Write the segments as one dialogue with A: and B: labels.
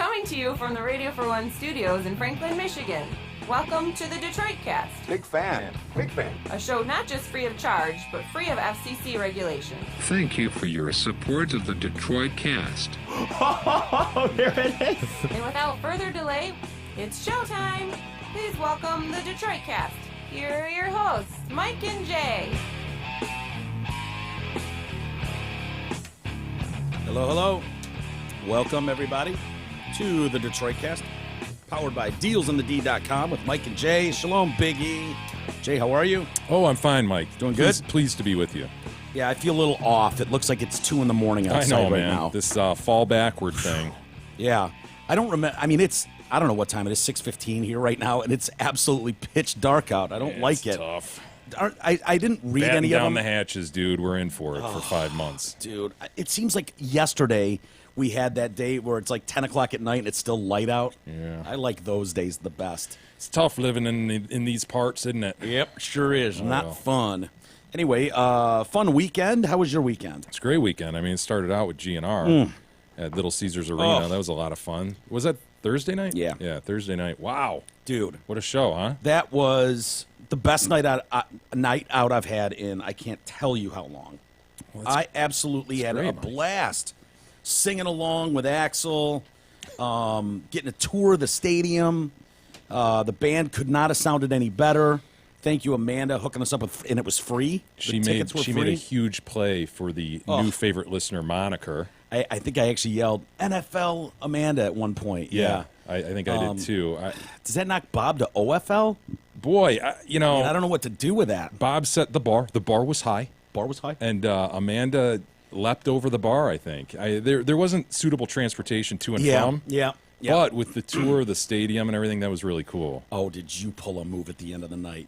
A: Coming to you from the Radio for One studios in Franklin, Michigan. Welcome to the Detroit Cast.
B: Big fan.
A: A show not just free of charge, but free of FCC regulation.
C: Thank you for your support of the Detroit Cast.
D: Oh, there it is.
A: And without further delay, it's showtime. Please welcome the Detroit Cast. Here are your hosts, Mike and Jay.
D: Hello. Welcome, everybody, to the Detroit Cast, powered by DealsOnTheD.com with Mike and Jay. Shalom, Big E. Jay, how are you?
E: Oh, I'm fine, Mike.
D: Doing good?
E: Pleased to be with you.
D: Yeah, I feel a little off. It looks like it's 2 in the morning outside
E: I know,
D: right
E: man.
D: now.
E: This fall backward thing.
D: Yeah. I don't remember. I mean, I don't know what time it is, 6:15 here right now, and it's absolutely pitch dark out. I don't like
E: It's
D: it.
E: tough.
D: I didn't read
E: Batten
D: any of
E: down
D: them.
E: the hatches, dude. We're in for it for 5 months.
D: Dude, it seems like yesterday we had that day where it's like 10 o'clock at night and it's still light out.
E: Yeah.
D: I like those days the best.
E: It's tough living in these parts, isn't it?
D: Yep, sure is. Not
E: well.
D: fun. Anyway, fun weekend. How was your weekend?
E: It's a great weekend. I mean, it started out with GNR at Little Caesars Arena.
D: Oh.
E: That was a lot of fun. Was that Thursday night?
D: Yeah.
E: Yeah, Thursday night. Wow.
D: Dude,
E: What a show, huh?
D: that was the best night out I've had in I can't tell you how long. I absolutely had
E: great,
D: a
E: Mike.
D: blast singing along with Axel, getting a tour of the stadium. The band could not have sounded any better. Thank you, Amanda, hooking us up with, and it was free.
E: She
D: The tickets were
E: made
D: free.
E: a huge play for the new favorite listener moniker.
D: I think I actually yelled NFL Amanda at one point. Yeah.
E: I think I did too.
D: Does that knock Bob to OFL?
E: Boy,
D: I don't know what to do with that.
E: Bob set the bar. The bar was high.
D: Bar was high.
E: And Amanda leapt over the bar, I think. There wasn't suitable transportation to and from.
D: Yeah.
E: But with the tour of the stadium and everything, that was really cool.
D: Oh, did you pull a move at the end of the night?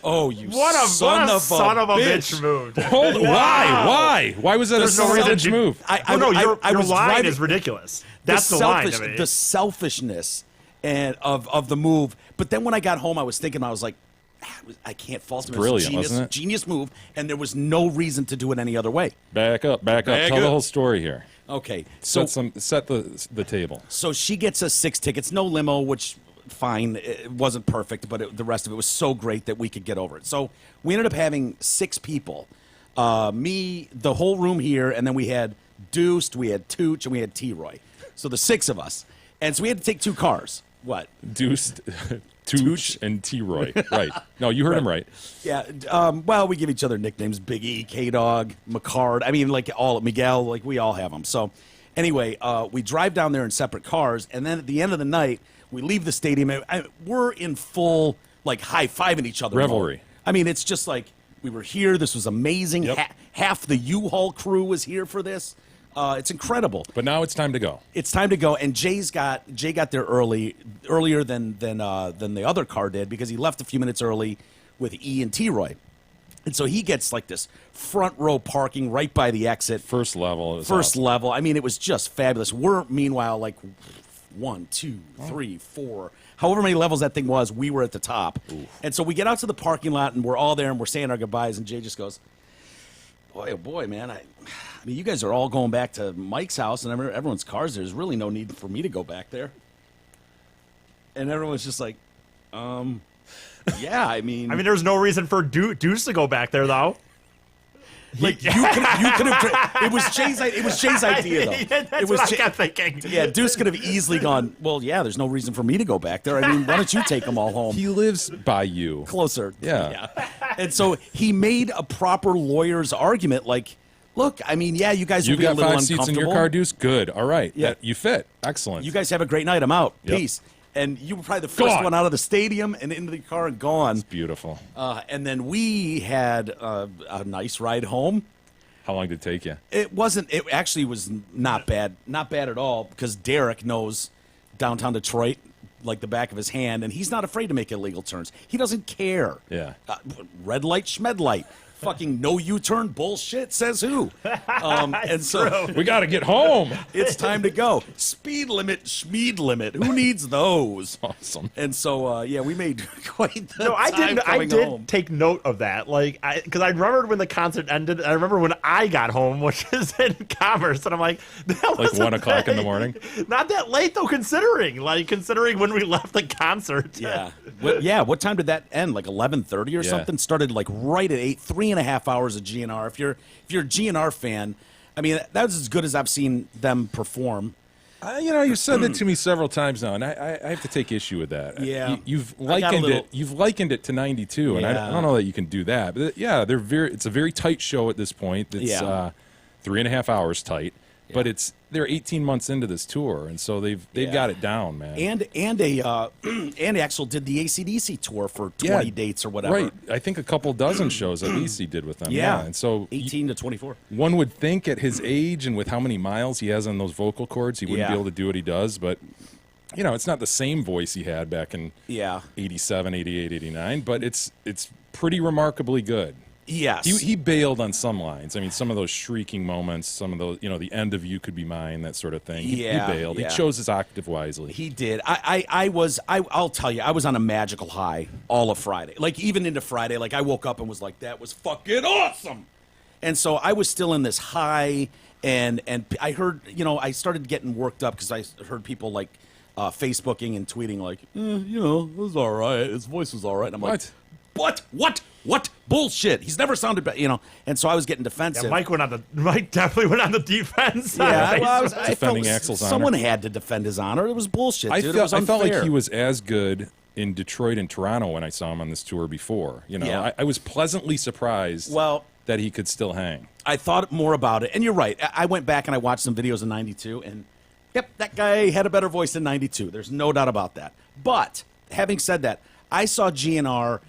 D: Oh, you
F: What a
D: son of a
F: bitch move.
E: Hold, Why? Why was that
F: There's
E: a
F: no reason
E: savage
F: to
E: move?
F: Your
D: was
F: line
D: driving-
F: is ridiculous. That's the line. I mean.
D: The selfishness and of the move. But then when I got home, I was thinking, I was like, I can't fault him. It was a
E: brilliant, wasn't it?
D: Genius move, and there was no reason to do it any other way.
E: Back up. Tell the whole story here.
D: Okay, so
E: Set the table.
D: So she gets us 6 tickets, no limo, which fine. It wasn't perfect, but the rest of it was so great that we could get over it. So we ended up having 6 people. Me, the whole room here, and then we had Deuced, we had Tooch, and we had T-Roy. So the 6 of us. And so we had to take 2 cars. What?
E: Deuce, Tooch, and T-Roy. Right. No, you heard him right.
D: Yeah. Well, we give each other nicknames: Big E, K-Dog, McCard. I mean, like Miguel. Like we all have them. So, anyway, we drive down there in separate cars, and then at the end of the night, we leave the stadium. And we're in full like high-fiving each other.
E: Revelry.
D: mode. I mean, it's just like we were here. This was amazing.
E: Yep.
D: Half the U-Haul crew was here for this. It's incredible.
E: But now it's time to go.
D: It's time to go, and Jay got there earlier than the other car did because he left a few minutes early with E and T-Roy, and so he gets like this front row parking right by the exit,
E: First level.
D: level. I mean, it was just fabulous. We're meanwhile like 1, 2, 3, 4, however many levels that thing was. We were at the top, and so we get out to the parking lot, and we're all there, and we're saying our goodbyes, and Jay just goes, "Boy, oh boy, man, I mean, you guys are all going back to Mike's house, and everyone's cars. There's really no need for me to go back there." And everyone's just like, yeah, I mean,
F: there's no reason for Deuce to go back there, though.
D: like you could have. It was Jay's idea, though.
F: That's
D: it was
F: what I kept thinking.
D: Yeah, Deuce could have easily gone, well, yeah, there's no reason for me to go back there. I mean, why don't you take them all home?
E: He lives by you.
D: Closer.
E: Yeah.
D: And so he made a proper lawyer's argument, like, look, I mean, yeah, you guys will
E: You
D: be a
E: got
D: little
E: 5 seats in
D: uncomfortable.
E: your car, Deuce? Good. All right.
D: Yeah.
E: You fit. Excellent.
D: You guys have a great night. I'm out.
E: Yep.
D: Peace. And you were probably the first
E: Gone.
D: one out of the stadium and into the car and gone.
E: Beautiful.
D: And then we had a nice ride home.
E: How long did it take you?
D: It actually was not bad. Not bad at all, because Derek knows downtown Detroit like the back of his hand, and he's not afraid to make illegal turns. He doesn't care.
E: Yeah.
D: Red light, schmed light. fucking no U-turn bullshit. Says who? And so
E: We got to get home.
D: it's time to go. Speed limit, schmeed limit. Who needs those?
E: Awesome.
D: And so, we made quite the
F: No, I
D: time
F: did. I
D: coming
F: did
D: home.
F: take note of that, like, because I remembered when the concert ended. And I remember when I got home, which is in Commerce, and I'm like, that
E: Like
F: wasn't
E: 1 o'clock in the
F: that-
E: morning?
F: Not that late though, considering when we left the concert.
D: Yeah. What time did that end? Like 11:30 or something? Started like right at 8, 3.5 hours of GNR. If you're a GNR fan, I mean, that was as good as I've seen them perform.
E: You said that to me several times now, and I have to take issue with that.
D: Yeah.
E: You've
D: I got a
E: likened
D: little-
E: it. You've likened it to '92, and
D: Yeah.
E: I don't know that you can do that. But it's a very tight show at this point. It's 3.5 hours tight, but they're 18 months into this tour, and so they've got it down, man.
D: And Axel did the AC/DC tour for 20 dates or whatever.
E: Right. I think a couple dozen shows at least he did with them.
D: Yeah.
E: And so
D: 18 to 24.
E: one would think at his age and with how many miles he has on those vocal cords, he wouldn't be
D: Yeah.
E: able to do what he does. But, it's not the same voice he had back in 87, 88, 89, but it's pretty remarkably good.
D: Yes.
E: He bailed on some lines. I mean, some of those shrieking moments, some of those, the end of You Could Be Mine, that sort of thing. He bailed.
D: Yeah.
E: He chose his octave wisely.
D: He did. I'll tell you, I was on a magical high all of Friday. Like, even into Friday, like, I woke up and was like, that was fucking awesome. And so I was still in this high, and I heard, I started getting worked up because I heard people, like, Facebooking and tweeting, like, it was all right. His voice was all right. And I'm like, what? Bullshit. He's never sounded better, And so I was getting defensive.
F: Yeah, Mike definitely went on the defense.
D: Yeah, well, I
E: Defending
D: felt
E: Axel's honor.
D: someone had to defend his honor. It was bullshit, dude. It was
E: I felt like
D: unfair.
E: he was as good in Detroit and Toronto when I saw him on this tour before.
D: Yeah.
E: I was pleasantly surprised that he could still hang.
D: I thought more about it, and you're right. I went back and I watched some videos in '92, and yep, that guy had a better voice in '92. There's no doubt about that. But having said that, I saw GNR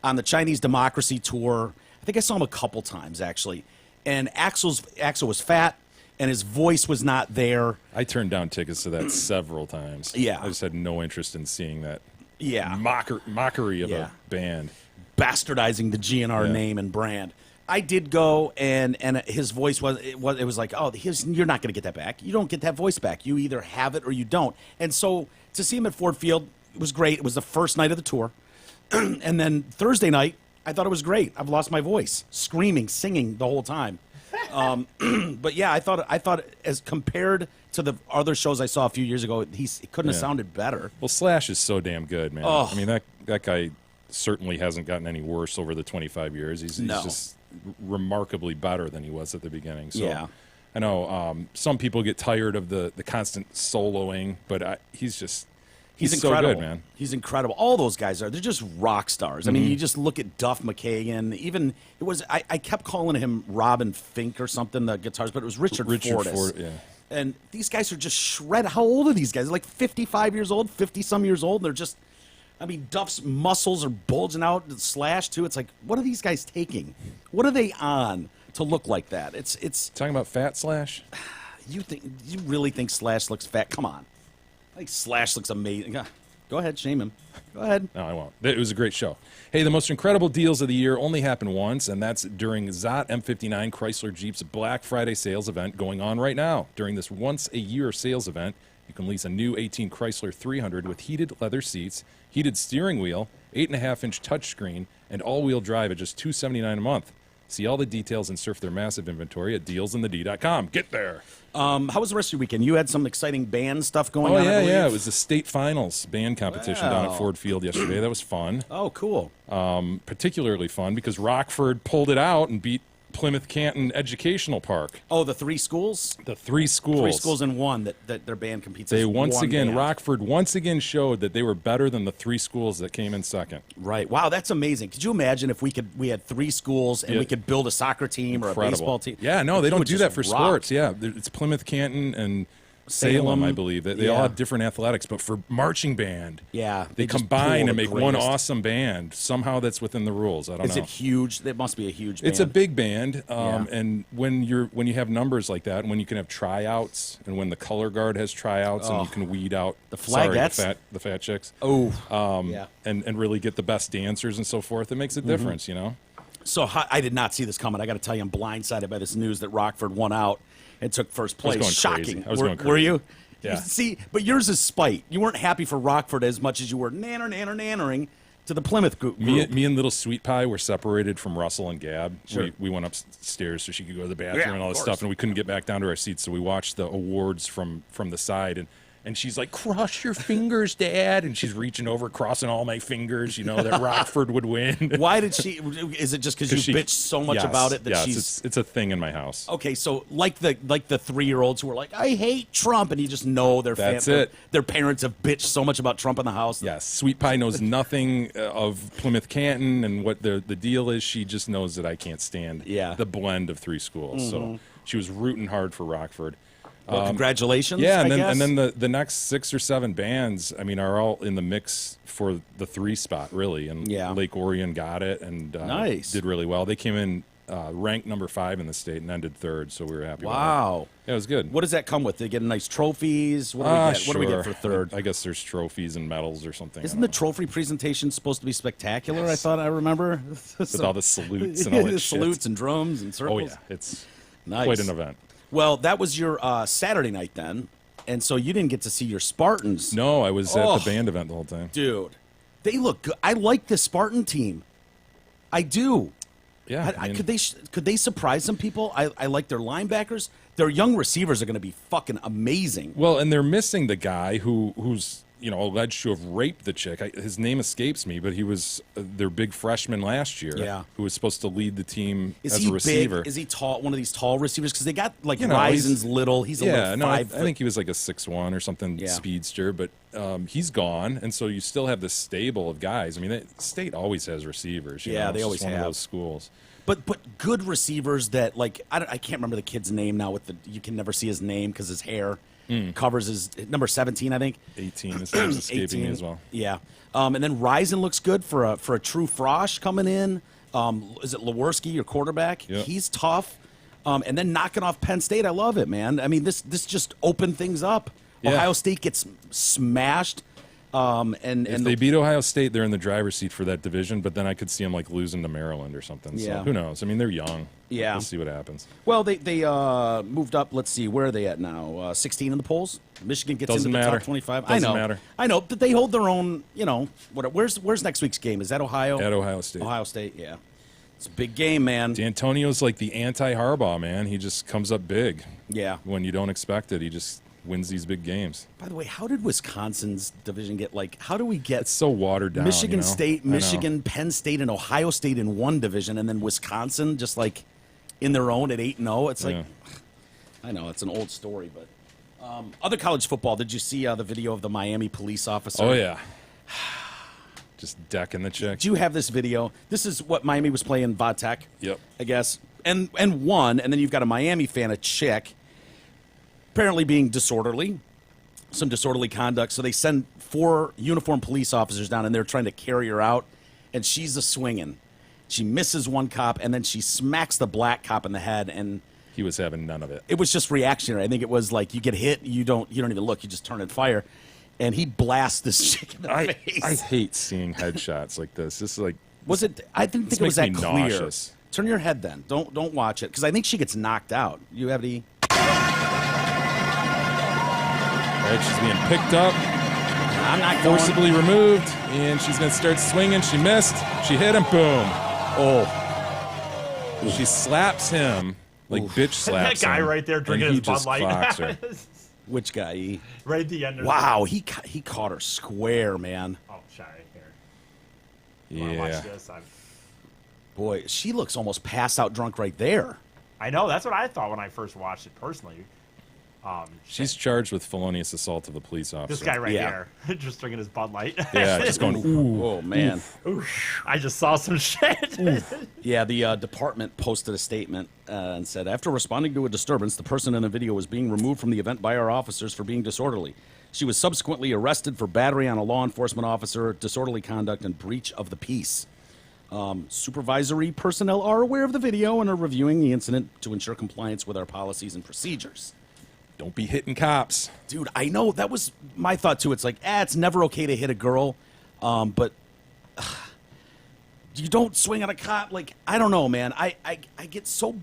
D: on the Chinese Democracy tour. I think I saw him a couple times actually, and Axel was fat, and his voice was not there.
E: I turned down tickets to that several times.
D: Yeah.
E: I just had no interest in seeing that
D: Yeah,
E: mockery of
D: Yeah.
E: a band.
D: bastardizing the GNR name and brand. I did go, and his voice it was like, you're not going to get that back. You don't get that voice back. You either have it or you don't. And so to see him at Ford Field, it was great. It was the first night of the tour. And then Thursday night, I thought it was great. I've lost my voice, screaming, singing the whole time. But yeah, I thought as compared to the other shows I saw a few years ago, he couldn't have sounded better.
E: Well, Slash is so damn good, man.
D: Oh.
E: I mean, that guy certainly hasn't gotten any worse over the 25 years. He's just remarkably better than he was at the beginning. So
D: Yeah.
E: I know some people get tired of the constant soloing, but he's
D: He's
E: so
D: incredible,
E: good, man.
D: He's incredible. All those guys they're just rock stars. I mean, you just look at Duff McKagan. Even I kept calling him Robin Fink or something, the guitars, but it was Richard Fortas.
E: Ford, yeah.
D: And these guys are just shredded. How old are these guys? They're like 55 years old, 50-some years old. And they're just, I mean, Duff's muscles are bulging out. Slash, too. It's like, what are these guys taking? What are they on to look like that? It's.
E: Talking about Fat Slash?
D: You really think Slash looks fat? Come on. I think Slash looks amazing. Go ahead, shame him. Go ahead.
E: No, I won't. It was a great show. Hey, the most incredible deals of the year only happen once, and that's during Zott M59 Chrysler Jeep's Black Friday sales event going on right now. During this once-a-year sales event, you can lease a new 18 Chrysler 300 with heated leather seats, heated steering wheel, 8.5-inch touchscreen, and all-wheel drive at just $279 a month. See all the details and surf their massive inventory at dealsinthed.com. Get there.
D: How was the rest of your weekend? You had some exciting band stuff going on.
E: Oh, yeah,
D: I believe?
E: yeah. It was the state finals band competition down
D: Wow.
E: at Ford Field yesterday. That was fun.
D: Oh, cool.
E: Particularly fun because Rockford pulled it out and beat Plymouth Canton Educational Park.
D: Oh, the three schools?
E: The three schools.
D: 3 schools in one that their band competes
E: They
D: as
E: once
D: one
E: again,
D: band.
E: Rockford once again showed that they were better than the 3 schools that came in second.
D: Right. Wow, that's amazing. Could you imagine if we had 3 schools and
E: Yeah.
D: we could build a soccer team or a baseball team?
E: Yeah, no, they
D: It
E: don't
D: would
E: do
D: just
E: that for
D: rock.
E: sports. Yeah, it's Plymouth Canton and Salem, I believe. They all
D: Yeah.
E: have different athletics, but for marching band,
D: Yeah,
E: they
D: just
E: combine
D: pull
E: and
D: the
E: make one
D: greatest.
E: awesome band. Somehow that's within the rules. I don't
D: Is
E: know.
D: it huge? It must be a huge band.
E: It's a big band,
D: Yeah.
E: and when you have numbers like that, and when you can have tryouts, and when the color guard has tryouts, and you can weed out
D: The flagettes?
E: the fat chicks,
D: Oh,
E: and really get the best dancers and so forth, it makes a difference, you know.
D: So I did not see this coming. I got to tell you, I'm blindsided by this news that Rockford won out and took first place.
E: going
D: Shocking.
E: crazy. I was going
D: Were
E: crazy.
D: you?
E: Yeah.
D: See, but yours is spite. You weren't happy for Rockford as much as you were nannering to the Plymouth group.
E: Me and little Sweet Pie were separated from Russell and Gab.
D: Sure.
E: We went upstairs so she could go to the bathroom
D: Yeah,
E: and all
D: of
E: this
D: course.
E: stuff, and we couldn't get back down to our seats, so we watched the awards from the side, and she's like, "Cross your fingers, Dad," and she's reaching over, crossing all my fingers, that Rockford would win.
D: Why did she? Is it just because you bitched so much about it that
E: yes,
D: she's?
E: it's a thing in my house.
D: Okay, so like the 3-year-olds who are like, I hate Trump, and you just know
E: That's it.
D: Their parents have bitched so much about Trump in the house.
E: Yes, Sweet Pie knows nothing of Plymouth Canton and what the deal is. She just knows that I can't stand the blend of three schools. So she was rooting hard for Rockford.
D: Well, congratulations.
E: Yeah,
D: I guess.
E: and then the next 6 or 7 bands, are all in the mix for the 3 spot, really. And Lake Orion got it and
D: nice.
E: Did really well. They came in ranked number 5 in the state and ended 3rd, so we were happy.
D: Wow,
E: about it. Yeah, it was good.
D: What does that come with? They get nice trophies. What do we get?
E: Sure.
D: What do we get for 3rd?
E: I guess there's trophies and medals or something.
D: Isn't the trophy presentation supposed to be spectacular? Yes. I thought I remember
E: with all the salutes and all that
D: the
E: shit.
D: salutes and drums and circles.
E: Oh yeah, it's
D: nice.
E: Quite an event.
D: Well, that was your Saturday night then, and so you didn't get to see your Spartans.
E: No, I was at the band event the whole time.
D: Dude, they look good. I like the Spartan team. I do.
E: Yeah,
D: could they surprise some people? I like their linebackers. Their young receivers are going to be fucking amazing.
E: Well, and they're missing the guy who's alleged to have raped the chick. His name escapes me, but he was their big freshman last year.
D: Yeah,
E: who was supposed to lead the team
D: as
E: a receiver.
D: Big? Is he tall? One of these tall receivers? Because they got like
E: he's
D: Rison's little. He's a little 5
E: I think he was like a 6'1" or something speedster, but he's gone, and so you still have this stable of guys. State always has receivers. They
D: always
E: one
D: have
E: of those schools.
D: But good receivers that like I can't remember the kid's name now. You can never see his name because his hair covers his number 17, I think.
E: 18. His name's escaping me as well.
D: Yeah, and then Rison looks good for a true frosh coming in. Is it Lewerski, your quarterback?
E: Yep.
D: He's tough. And then knocking off Penn State, I love it, man. This just opened things up.
E: Yeah.
D: Ohio State gets smashed.
E: If they beat Ohio State, they're in the driver's seat for that division. But then I could see them like losing to Maryland or something.
D: Yeah.
E: So who knows? They're young.
D: Yeah,
E: we'll see what happens.
D: Well, they moved up. Let's see, where are they at now? 16 in the polls. Michigan gets
E: Doesn't
D: into the
E: matter.
D: top 25.
E: Doesn't matter.
D: I know, but they hold their own. Where's next week's game? Is that Ohio?
E: At Ohio State.
D: Ohio State. Yeah, it's a big game, man.
E: D'Antonio's like the anti-Harbaugh, man. He just comes up big.
D: Yeah.
E: When you don't expect it, he just wins these big games.
D: By the way, how did Wisconsin's division get how do we get
E: It's so watered down.
D: Michigan State,
E: I know.
D: Michigan, Penn State, and Ohio State in one division, and then Wisconsin just like in their own at 8-0? It's like, I know it's an old story, but other college football. Did you see the video of the Miami police officer?
E: Oh yeah, just decking the chick.
D: Do you have this video? This is what Miami was playing Vatech.
E: Yep.
D: I guess, and won, and then you've got a Miami fan, a chick, apparently being disorderly, some disorderly conduct. So they send 4 uniformed police officers down, and they're trying to carry her out, and she's a swinging. She misses one cop, and then she smacks the black cop in the head, and
E: He was having none of it.
D: it was just reactionary. I think it was like you get hit, you don't even look, you just turn and fire, and he blasts this chick in the face.
E: I hate seeing headshots like this. This is like
D: Was it? I didn't think it was
E: makes
D: that
E: me
D: clear.
E: nauseous.
D: Turn your head then. Don't watch it because I think she gets knocked out. You have the.
E: right. She's being picked up,
D: I'm not going.
E: forcibly removed, and she's gonna start swinging. She missed. She hit him. Boom.
D: Oh,
E: She slaps him like bitch slaps
F: That guy
E: him,
F: right there drinking
E: and he
F: his Bud
E: just
F: Light.
E: clocks her.
D: which guy?
F: Right at the end.
D: Wow, he caught her square, man.
F: Oh, sorry. Here. Wanna
E: Yeah.
F: watch this?
D: Boy, she looks almost passed out drunk right there.
F: I know. That's what I thought when I first watched it personally.
E: She's charged with felonious assault of a police officer.
F: This guy right
D: Yeah.
F: here, just drinking his Bud Light.
E: Yeah, just going, ooh.
D: Oh man.
F: I just saw some shit.
D: Yeah, the department posted a statement and said, after responding to a disturbance, the person in the video was being removed from the event by our officers for being disorderly. She was subsequently arrested for battery on a law enforcement officer, disorderly conduct, and breach of the peace. Supervisory personnel are aware of the video and are reviewing the incident to ensure compliance with our policies and procedures.
E: Don't be hitting cops.
D: Dude, I know that was my thought too. It's like, it's never okay to hit a girl, but You don't swing on a cop. Like, I don't know, man. I get so.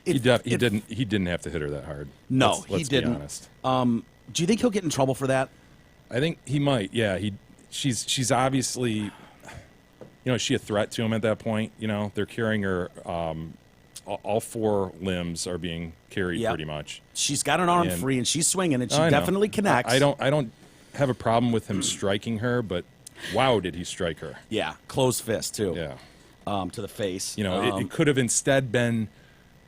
E: He didn't have to hit her that hard.
D: No,
E: let's
D: he didn't.
E: Be honest.
D: Do you think he'll get in trouble for that?
E: I think he might. Yeah, she's obviously, is she a threat to him at that point? They're carrying her. All 4 limbs are being carried pretty much.
D: She's got an arm free and she's swinging, and she definitely connects.
E: I don't have a problem with him striking her, but wow, did he strike her?
D: Yeah, closed fist too.
E: Yeah,
D: to the face.
E: It could have instead been,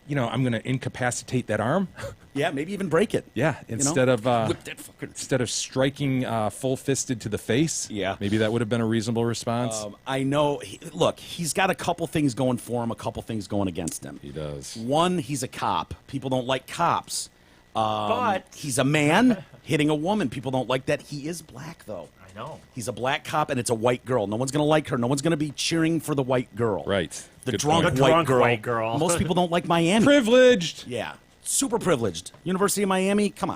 E: I'm going to incapacitate that arm.
D: Yeah, maybe even break it.
E: Yeah, instead of
D: whip that fucking.
E: Instead of striking full fisted to the face.
D: Yeah,
E: maybe that would have been a reasonable response.
D: I know. Look, he's got a couple things going for him, a couple things going against him.
E: He does.
D: One, he's a cop. People don't like cops.
F: But
D: he's a man hitting a woman. People don't like that. He is black, though.
F: I know.
D: He's a black cop, and it's a white girl. No one's going to like her. No one's going to be cheering for the white girl.
E: Right.
D: The
E: Good
D: drunk,
E: point.
F: The
D: white,
F: drunk
D: girl.
F: white girl.
D: Most people don't like Miami.
E: Privileged.
D: Yeah. Super privileged. University of Miami, come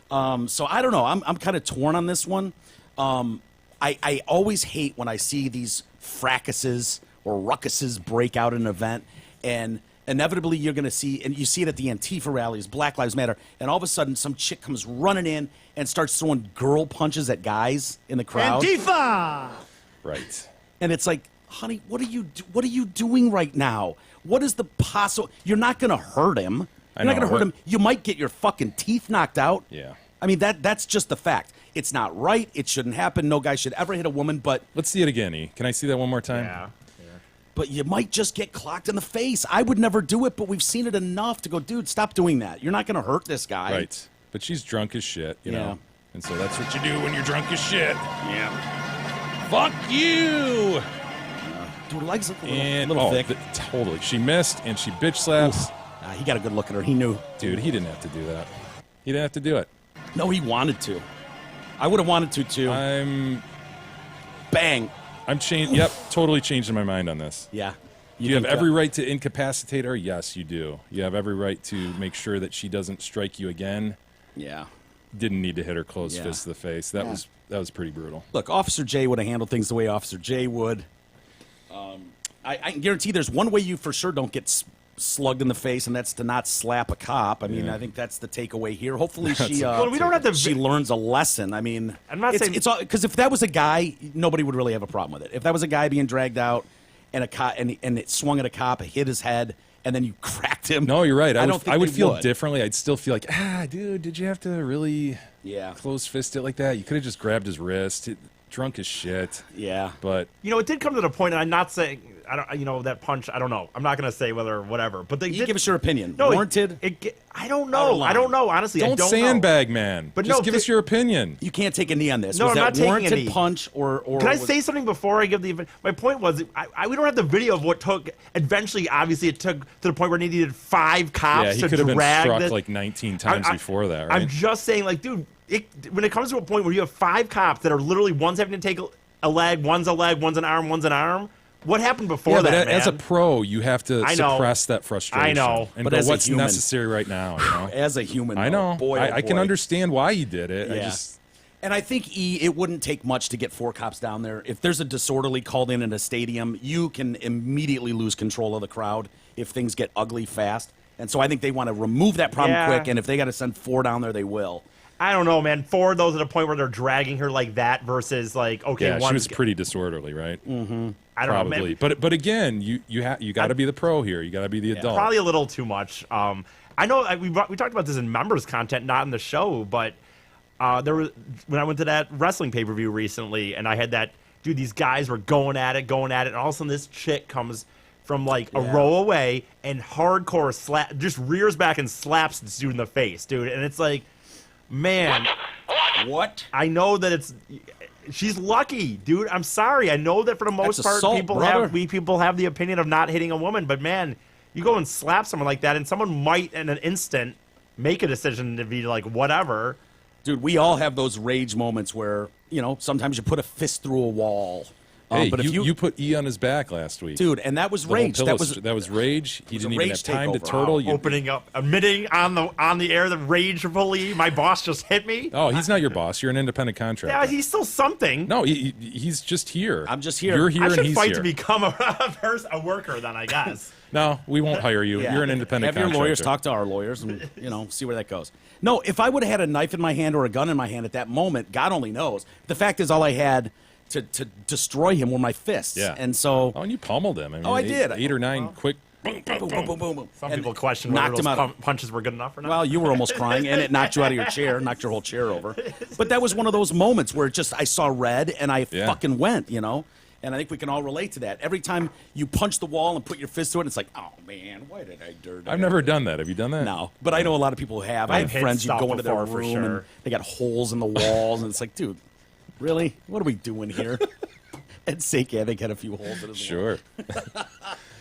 D: on. So I don't know. I'm kind of torn on this one. I always hate when I see these fracases or ruckuses break out in an event, and inevitably you're going to see, and you see it at the Antifa rallies, Black Lives Matter, and all of a sudden some chick comes running in and starts throwing girl punches at guys in the crowd.
F: Antifa!
E: Right.
D: And it's like, honey, what are you doing right now? What is the possible? You're not going to hurt him. You're not going to hurt him. You might get your fucking teeth knocked out.
E: Yeah.
D: I mean, that's just the fact. It's not right. It shouldn't happen. No guy should ever hit a woman, but
E: Let's see it again, E. Can I see that one more time?
F: Yeah.
D: but you might just get clocked in the face. I would never do it, but we've seen it enough to go, dude, stop doing that. You're not going to hurt this guy.
E: Right. But she's drunk as shit, you
D: Yeah.
E: know. And so that's what you do when you're drunk as shit.
D: Yeah.
E: Fuck you!
D: Dude, her legs look a
E: And
D: little thick.
E: Totally. She missed and she bitch slaps.
D: He got a good look at her. He knew.
E: Dude, he didn't have to do that. He didn't have to do it.
D: No, he wanted to. I would have wanted to, too. Bang.
E: I'm changed. Yep, totally changing my mind on this.
D: Yeah.
E: You have
D: think,
E: every right to incapacitate her. Yes, you do. You have every right to make sure that she doesn't strike you again.
D: Yeah.
E: Didn't need to hit her closed
D: Yeah.
E: fist to the face. That was pretty brutal.
D: Look, Officer J would have handled things the way Officer J would. I can guarantee there's one way you for sure don't get slugged in the face, and that's to not slap a cop. I mean,
E: Yeah.
D: I think that's the takeaway here. Hopefully she
F: Well, we don't have to.
D: she learns a lesson. I mean,
F: I'm not saying-
D: it's all because if that was a guy, nobody would really have a problem with it. If that was a guy being dragged out and a cop and it swung at a cop, it hit his head, and then you cracked him.
E: No, you're right.
D: I don't think
E: I would
D: they
E: feel
D: would.
E: differently. I'd still feel like, dude, did you have to really close fist it like that? You could have just grabbed his wrist. Drunk as shit.
D: Yeah.
E: But
F: You know, it did come to the point, and I'm not saying, I don't, you know, that punch, I don't know. I'm not going to say whether, whatever. But they
D: You
F: did
D: give us your opinion.
F: No,
D: Warranted?
F: I don't
D: Out of
F: know.
D: line.
F: I don't know. Honestly, I
E: don't
F: don't
E: sandbag,
F: know.
E: man.
F: But
E: just
F: no,
E: give us your opinion.
D: You can't take a knee on this.
F: No,
D: was
F: I'm
D: that
F: not taking a
D: warranted
F: knee.
D: punch or
F: Can I
D: was-
F: say something before I give the? My point was, we don't have the video of what took. Eventually, obviously, it took to the point where they needed 5 cops
E: Yeah, he
F: to
E: could have been
F: drag
E: struck
F: this.
E: like 19 times before that, right?
F: I'm just saying, like, dude, when it comes to a point where you have 5 cops that are literally one's having to take a leg, one's an arm, one's an arm. What happened before
E: yeah,
F: that,
E: but
F: man?
E: as a pro, you have to
F: I know.
E: suppress that frustration.
F: I know.
E: And
D: But
E: go,
D: as a
E: what's
D: human-
E: necessary right now, you know?
D: as a human.
E: I
D: though,
E: know.
D: Boy, oh
E: I can
D: boy.
E: understand why you did it. I
D: Yeah.
E: just
D: And I think it wouldn't take much to get 4 cops down there. If there's a disorderly called in a stadium, you can immediately lose control of the crowd if things get ugly fast. And so I think they want to remove that problem
F: Yeah.
D: quick. And if they got to send 4 down there, they will.
F: I don't know, man. 4 of those at a point where they're dragging her like that versus like, okay,
E: yeah, she
F: one.
E: was pretty disorderly, right?
D: Mm-hmm.
F: I don't know,
E: Probably.
F: man.
E: But again, you got to be the pro here. You got to be the adult.
F: Probably a little too much. I know we talked about this in members content, not in the show, but there was when I went to that wrestling pay-per-view recently, and I had that dude. These guys were going at it, and all of a sudden this chick comes from like a row away and hardcore just rears back and slaps this dude in the face, dude. And it's like, man,
D: What?
F: I know that she's lucky, dude. I'm sorry. I know that for the most
D: That's
F: part,
D: assault, brother.
F: we people have the opinion of not hitting a woman, but man, you go and slap someone like that, and someone might in an instant make a decision to be like, whatever.
D: Dude, we all have those rage moments where, you know, sometimes you put a fist through a wall
E: Hey,
D: but if
E: you put E on his back last week.
D: dude, and that was
E: The whole
D: rage.
E: pillow
D: That was
E: rage. He
D: was a
E: didn't even
D: rage
E: have time to
D: takeover.
E: turtle. You-
F: Opening up, admitting on the air that ragefully my boss just hit me.
E: Oh, he's not your boss. You're an independent contractor.
F: Yeah, he's still something.
E: No, he's just here.
D: I'm just here.
E: You're here
F: I
E: and
F: should
E: he's
F: fight
E: here.
F: to become a worker then, I guess.
E: No, we won't hire you.
D: Yeah.
E: You're an independent
D: Have your
E: contractor.
D: lawyers talk to our lawyers and, see where that goes. No, if I would have had a knife in my hand or a gun in my hand at that moment, God only knows. The fact is, all I had to destroy him were my fists.
E: Yeah.
D: And so,
E: Oh, and you pummeled him. I mean,
D: I did.
E: 8 or 9 quick.
D: boom, boom, boom, boom, boom.
F: Some
D: And
F: people question whether
D: knocked him
F: those
D: out.
F: punches were good enough or not.
D: Well, you were almost crying, and it knocked you out of your chair, knocked your whole chair over. But that was one of those moments where I saw red, and I
E: Yeah.
D: fucking went, And I think we can all relate to that. Every time you punch the wall and put your fist to it, it's like, oh, man, why did I do that?
E: I've never done that. Have you done that?
D: No, but I know a lot of people who have. I have
F: hit
D: friends, you
F: stuff
D: go into their
F: before, for
D: room,
F: sure.
D: and they got holes in the walls, and it's like, dude, really? What are we doing here? And Sake, I think, had a few holes in his wall.
E: Sure.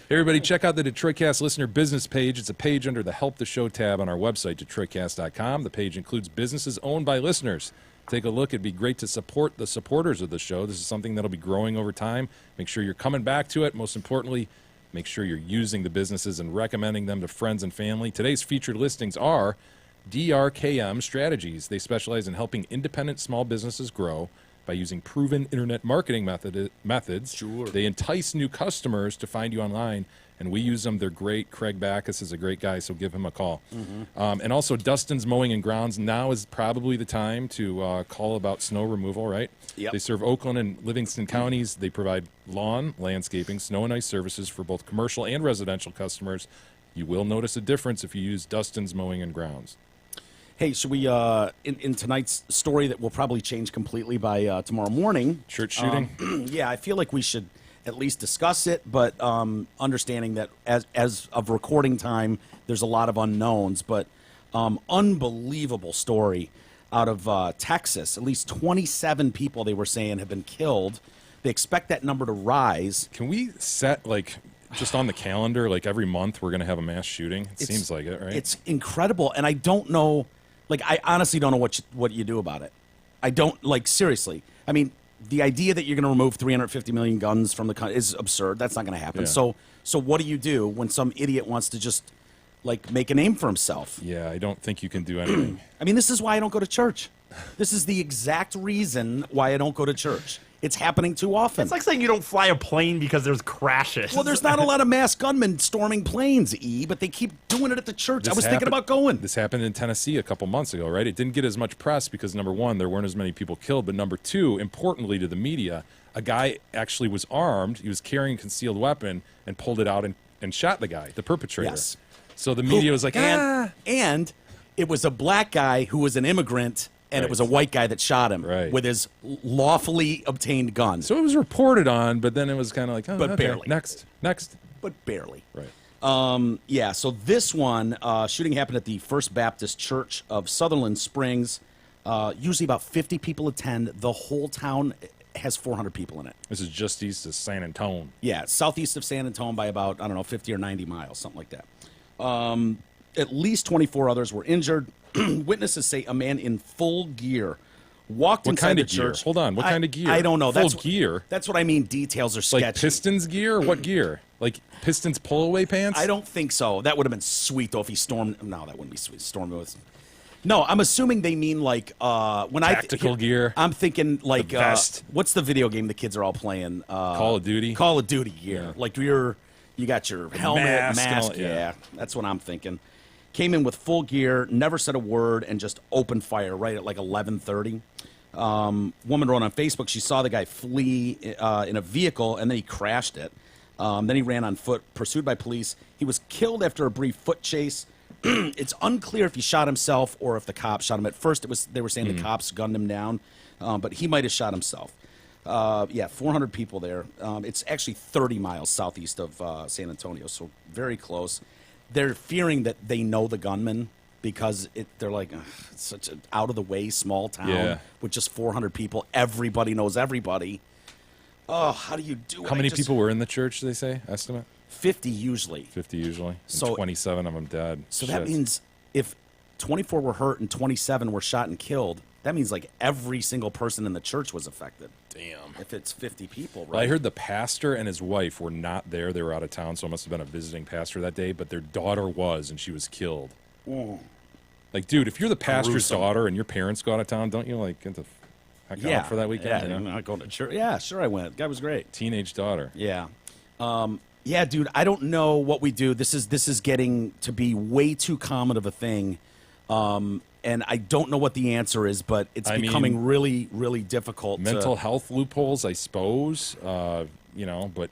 E: Hey, everybody, check out the DetroitCast listener business page. It's a page under the Help the Show tab on our website, DetroitCast.com. The page includes businesses owned by listeners. Take a look. It'd be great to support the supporters of the show. This is something that'll be growing over time. Make sure you're coming back to it. Most importantly, make sure you're using the businesses and recommending them to friends and family. Today's featured listings are DRKM Strategies. They specialize in helping independent small businesses grow by using proven internet marketing methods.
D: Sure.
E: They entice new customers to find you online, and we use them. They're great. Craig Backus is a great guy, so give him a call. And also Dustin's Mowing and Grounds. Now is probably the time to call about snow removal, right?
D: Yep.
E: They serve Oakland and Livingston counties. They provide lawn, landscaping, snow and ice services for both commercial and residential customers. You will notice a difference if you use Dustin's Mowing and Grounds.
D: Hey, should we, in tonight's story that will probably change completely by tomorrow morning.
E: Church shooting?
D: Yeah, I feel like we should at least discuss it, but understanding that as of recording time, there's a lot of unknowns, but unbelievable story out of Texas. At least 27 people, they were saying, have been killed. They expect that number to rise.
E: Can we set, just on the calendar, every month we're going to have a mass shooting? It seems like it, right?
D: It's incredible, and I don't know. I honestly don't know what you do about it. I don't, seriously. I mean, the idea that you're going to remove 350 million guns from the country is absurd. That's not going to happen.
E: Yeah.
D: So what do you do when some idiot wants to just, make a name for himself?
E: Yeah, I don't think you can do anything.
D: I mean, this is why I don't go to church. This is the exact reason why I don't go to church. It's happening too often.
F: It's like saying you don't fly a plane because there's crashes.
D: Well, there's not a lot of mass gunmen storming planes, but they keep doing it at the church. I was thinking about going.
E: This happened in Tennessee a couple months ago, right? It didn't get as much press because, number one, there weren't as many people killed. But number two, importantly to the media, a guy actually was armed. He was carrying a concealed weapon and pulled it out and shot the guy, the perpetrator.
D: Yes.
E: So the media was like,
D: and it was a black guy who was an immigrant, and it
E: Right.
D: was a white guy that shot him
E: Right.
D: with his lawfully obtained gun.
E: So it was reported on, but then it was kind of like, oh,
D: But
E: okay,
D: barely.
E: Next.
D: but barely.
E: Right.
D: Yeah, so this one, shooting happened at the First Baptist Church of Sutherland Springs. Usually about 50 people attend. The whole town has 400 people in it.
E: This is just east of San Antonio.
D: Yeah, southeast of San Antonio by about, 50 or 90 miles, something like that. At least 24 others were injured. Witnesses say a man in full gear walked
E: What
D: inside
E: kind
D: the
E: of gear?
D: church.
E: Hold on. What kind of gear?
D: I don't know.
E: Full gear?
D: That's what I mean. Details are
E: Like
D: sketchy.
E: Pistons gear? What gear? Like Pistons pull-away pants?
D: I don't think so. That would have been sweet though if he stormed. No, that wouldn't be sweet. Stormed with. No, I'm assuming they mean
E: Tactical gear.
D: I'm thinking
E: vest.
D: what's the video game the kids are all playing?
E: Call of Duty?
D: Call of Duty gear.
E: Yeah.
D: Like you got your helmet,
E: mask
D: mask.
E: and all- yeah.
D: Yeah, that's what I'm thinking. Came in with full gear, never said a word, and just opened fire right at 11:30. Woman wrote on Facebook she saw the guy flee in a vehicle, and then he crashed it. Then he ran on foot, pursued by police. He was killed after a brief foot chase. It's unclear if he shot himself or if the cops shot him. At first, they were saying the cops gunned him down, but he might have shot himself. 400 people there. It's actually 30 miles southeast of San Antonio, so very close. They're fearing that they know the gunman because they're like, "Ugh, it's such an out-of-the-way small town
E: Yeah.
D: with just 400 people. Everybody knows everybody. Oh, how do you do it?
E: How many people were in the church, they say? Estimate?
D: 50 usually.
E: 50 usually. And
D: So-
E: 27 of them dead.
D: So that
E: Shit.
D: means if 24 were hurt and 27 were shot and killed, that means like every single person in the church was affected.
E: Damn.
D: If it's 50 people, right?
E: Well, I heard the pastor and his wife were not there. They were out of town, so it must have been a visiting pastor that day, but their daughter was, and she was killed. Like, dude, if you're the pastor's
D: Gruesome.
E: daughter and your parents go out of town, don't you, like, get the heck out for that weekend?
D: Yeah,
E: you know?
D: I'm not going to church. Yeah, sure I went. Guy was great.
E: Teenage daughter.
D: Yeah. Yeah, dude, I don't know what we do. This is getting to be way too common of a thing. And I don't know what the answer is, but it's becoming really, really difficult.
E: Mental health loopholes, I suppose, you know, but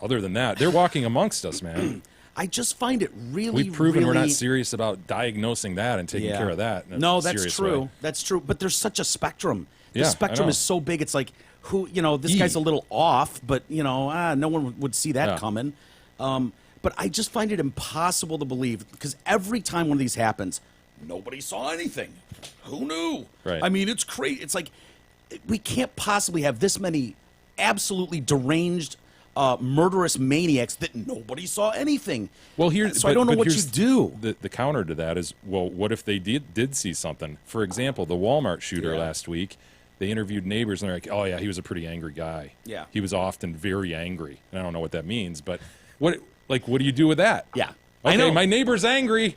E: other than that, they're walking amongst us, man.
D: I just find it really,
E: We've proven we're not
D: really-
E: serious about diagnosing that and taking care of that. in a
D: No, that's
E: serious
D: true.
E: way.
D: That's true. But there's such a spectrum. The
E: Yeah, I
D: spectrum
E: know.
D: is so big. It's like, this
E: E.
D: guy's a little off, but, no one would see that
E: Yeah.
D: coming. But I just find it impossible to believe because every time one of these happens, nobody saw anything. Who knew?
E: Right.
D: I mean, it's crazy. It's like we can't possibly have this many absolutely deranged, murderous maniacs that nobody saw anything.
E: Well,
D: I don't know what you
E: here's
D: do.
E: The counter to that is, well, what if they did see something? For example, the Walmart shooter
D: Yeah.
E: last week, they interviewed neighbors, and they're like, oh, yeah, he was a pretty angry guy.
D: Yeah.
E: He was often very angry. And I don't know what that means, but what do you do with that?
D: Yeah.
E: Okay,
D: I know.
E: my neighbor's angry.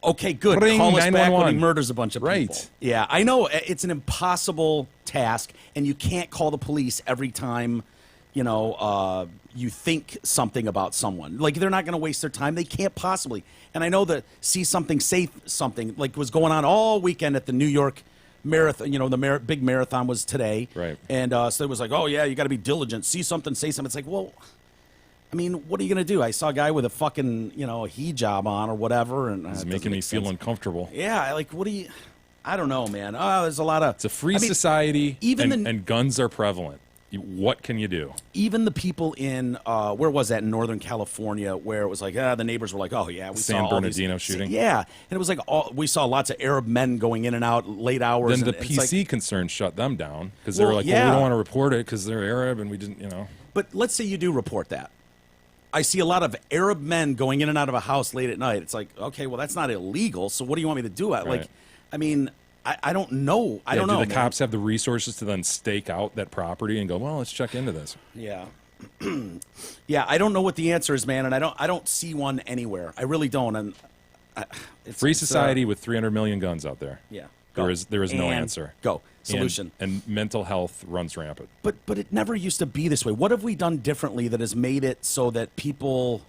D: Okay, good.
E: Ring
D: Call us back when he
E: 911.
D: murders a bunch of people.
E: Right.
D: Yeah, I know it's an impossible task, and you can't call the police every time, you think something about someone. Like, they're not going to waste their time. They can't possibly. And I know that see something, say something, like was going on all weekend at the New York marathon. The big marathon was today.
E: Right.
D: And so it was like, oh, yeah, you got to be diligent. See something, say something. It's like, well, I mean, what are you going to do? I saw a guy with a fucking, hijab on or whatever. And
E: It's
D: it
E: making
D: doesn't
E: me
D: make
E: feel
D: sense.
E: uncomfortable.
D: Yeah, like, what do you... I don't know, man. Oh, there's a lot of...
E: It's a free society,
D: even
E: and guns are prevalent. What can you do?
D: Even the people in, where was that, in Northern California, where it was like, the neighbors were like, oh, yeah, we
E: San
D: saw all these...
E: Bernardino shooting?
D: Yeah, and it was like, we saw lots of Arab men going in and out late hours.
E: Then the
D: and it's
E: PC
D: like,
E: concern shut them down because they were
D: Well,
E: like,
D: yeah.
E: well, we don't want to report it because they're Arab and we didn't,
D: But let's say you do report that. I see a lot of Arab men going in and out of a house late at night. It's like, okay, well, that's not illegal, so what do you want me to do? Like,
E: Right.
D: I mean... I don't know. I don't know.
E: Do the
D: man.
E: cops have the resources to then stake out that property and go, well, let's check into this?
D: Yeah. Yeah, I don't know what the answer is, man, and I don't see one anywhere. I really don't. And
E: Free society with 300 million guns out there.
D: Yeah.
E: There
D: Go.
E: is no
D: And
E: answer.
D: Go. Solution.
E: And mental health runs rampant.
D: But it never used to be this way. What have we done differently that has made it so that people...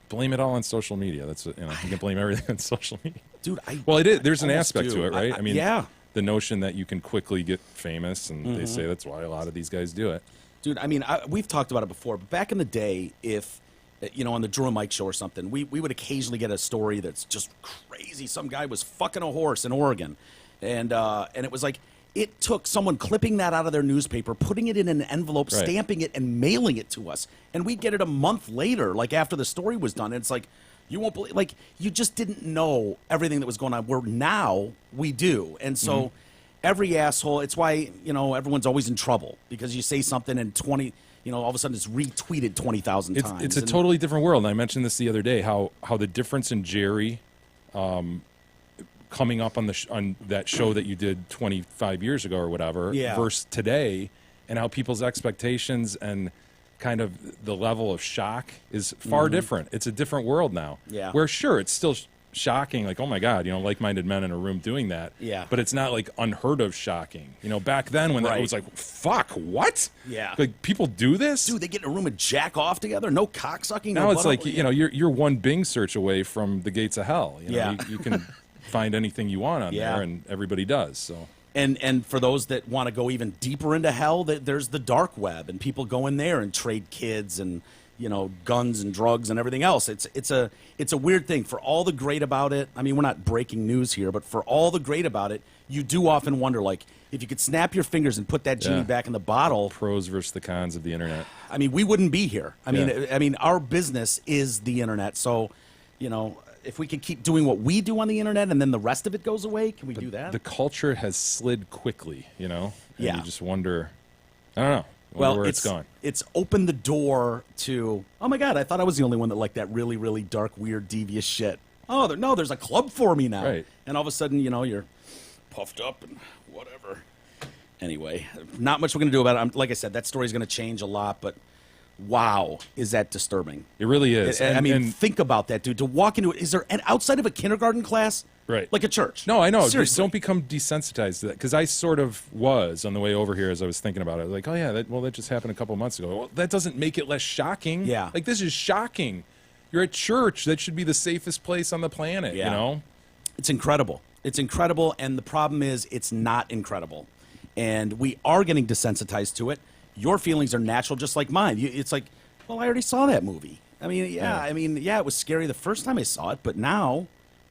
E: Blame it all on social media. That's you can blame everything on social media.
D: Dude,
E: Well, it is. There's an
D: almost
E: aspect
D: do.
E: to it, right? I mean,
D: yeah.
E: the notion that you can quickly get famous, and
D: Mm-hmm.
E: they say that's why a lot of these guys do it.
D: Dude, I mean, we've talked about it before, but back in the day, if, on the Drew and Mike show or something, we would occasionally get a story that's just crazy. Some guy was fucking a horse in Oregon. And it was like, it took someone clipping that out of their newspaper, putting it in an envelope,
E: Right.
D: stamping it, and mailing it to us. And we'd get it a month later, like after the story was done. And it's like, you won't believe, like, you just didn't know everything that was going on, where now we do. And so every asshole, it's why, everyone's always in trouble, because you say something and all of a sudden it's retweeted 20,000 times.
E: It's a
D: And-
E: totally different world. And I mentioned this the other day, how the difference in Jerry coming up on on that show that you did 25 years ago or whatever
D: Yeah.
E: versus today, and how people's expectations and kind of the level of shock is far different. It's a different world now.
D: Yeah.
E: Where sure, it's still shocking, like, oh my God, like-minded men in a room doing that.
D: Yeah.
E: But it's not like unheard of shocking. Back then when that
D: Right.
E: was like, fuck, what?
D: Yeah.
E: Like, people do this?
D: Dude, they get in a room and jack off together? No cocksucking?
E: Now
D: no
E: it's like,
D: butt-
E: you're one Bing search away from the gates of hell.
D: Yeah.
E: You can find anything you want on
D: Yeah.
E: there, and everybody does. So
D: And for those that want to go even deeper into hell, there's the dark web, and people go in there and trade kids and guns and drugs and everything else. It's a weird thing. For all the great about it, I mean, we're not breaking news here, but for all the great about it, you do often wonder, like, if you could snap your fingers and put that genie
E: Yeah.
D: back in the bottle,
E: pros versus the cons of the internet.
D: I mean, we wouldn't be here.
E: Yeah.
D: I mean, our business is the internet. So, if we could keep doing what we do on the internet and then the rest of it goes away, can we do that?
E: The culture has slid quickly, And
D: Yeah.
E: you just wonder, I don't know, where it's gone.
D: It's opened the door to, oh my God, I thought I was the only one that liked that really, really dark, weird, devious shit. Oh, no, there's a club for me now.
E: Right.
D: And all of a sudden, you're puffed up and whatever. Anyway, not much we're going to do about it. Like I said, that story's going to change a lot, but wow, is that disturbing.
E: It really is.
D: I mean, think about that, dude. To walk into it, is there, and outside of a kindergarten class?
E: Right.
D: Like a church.
E: No, I know. Just
D: Seriously.
E: don't become desensitized to that. Because I sort of was on the way over here as I was thinking about it. Like, oh, yeah, that just happened a couple months ago. Well, that doesn't make it less shocking.
D: Yeah.
E: Like, this is shocking. You're at church. That should be the safest place on the planet,
D: Yeah.
E: you know?
D: It's incredible. It's incredible, and the problem is it's not incredible. And we are getting desensitized to it. Your feelings are natural, just like mine. It's like, well, I already saw that movie. I mean, yeah, it was scary the first time I saw it, but now,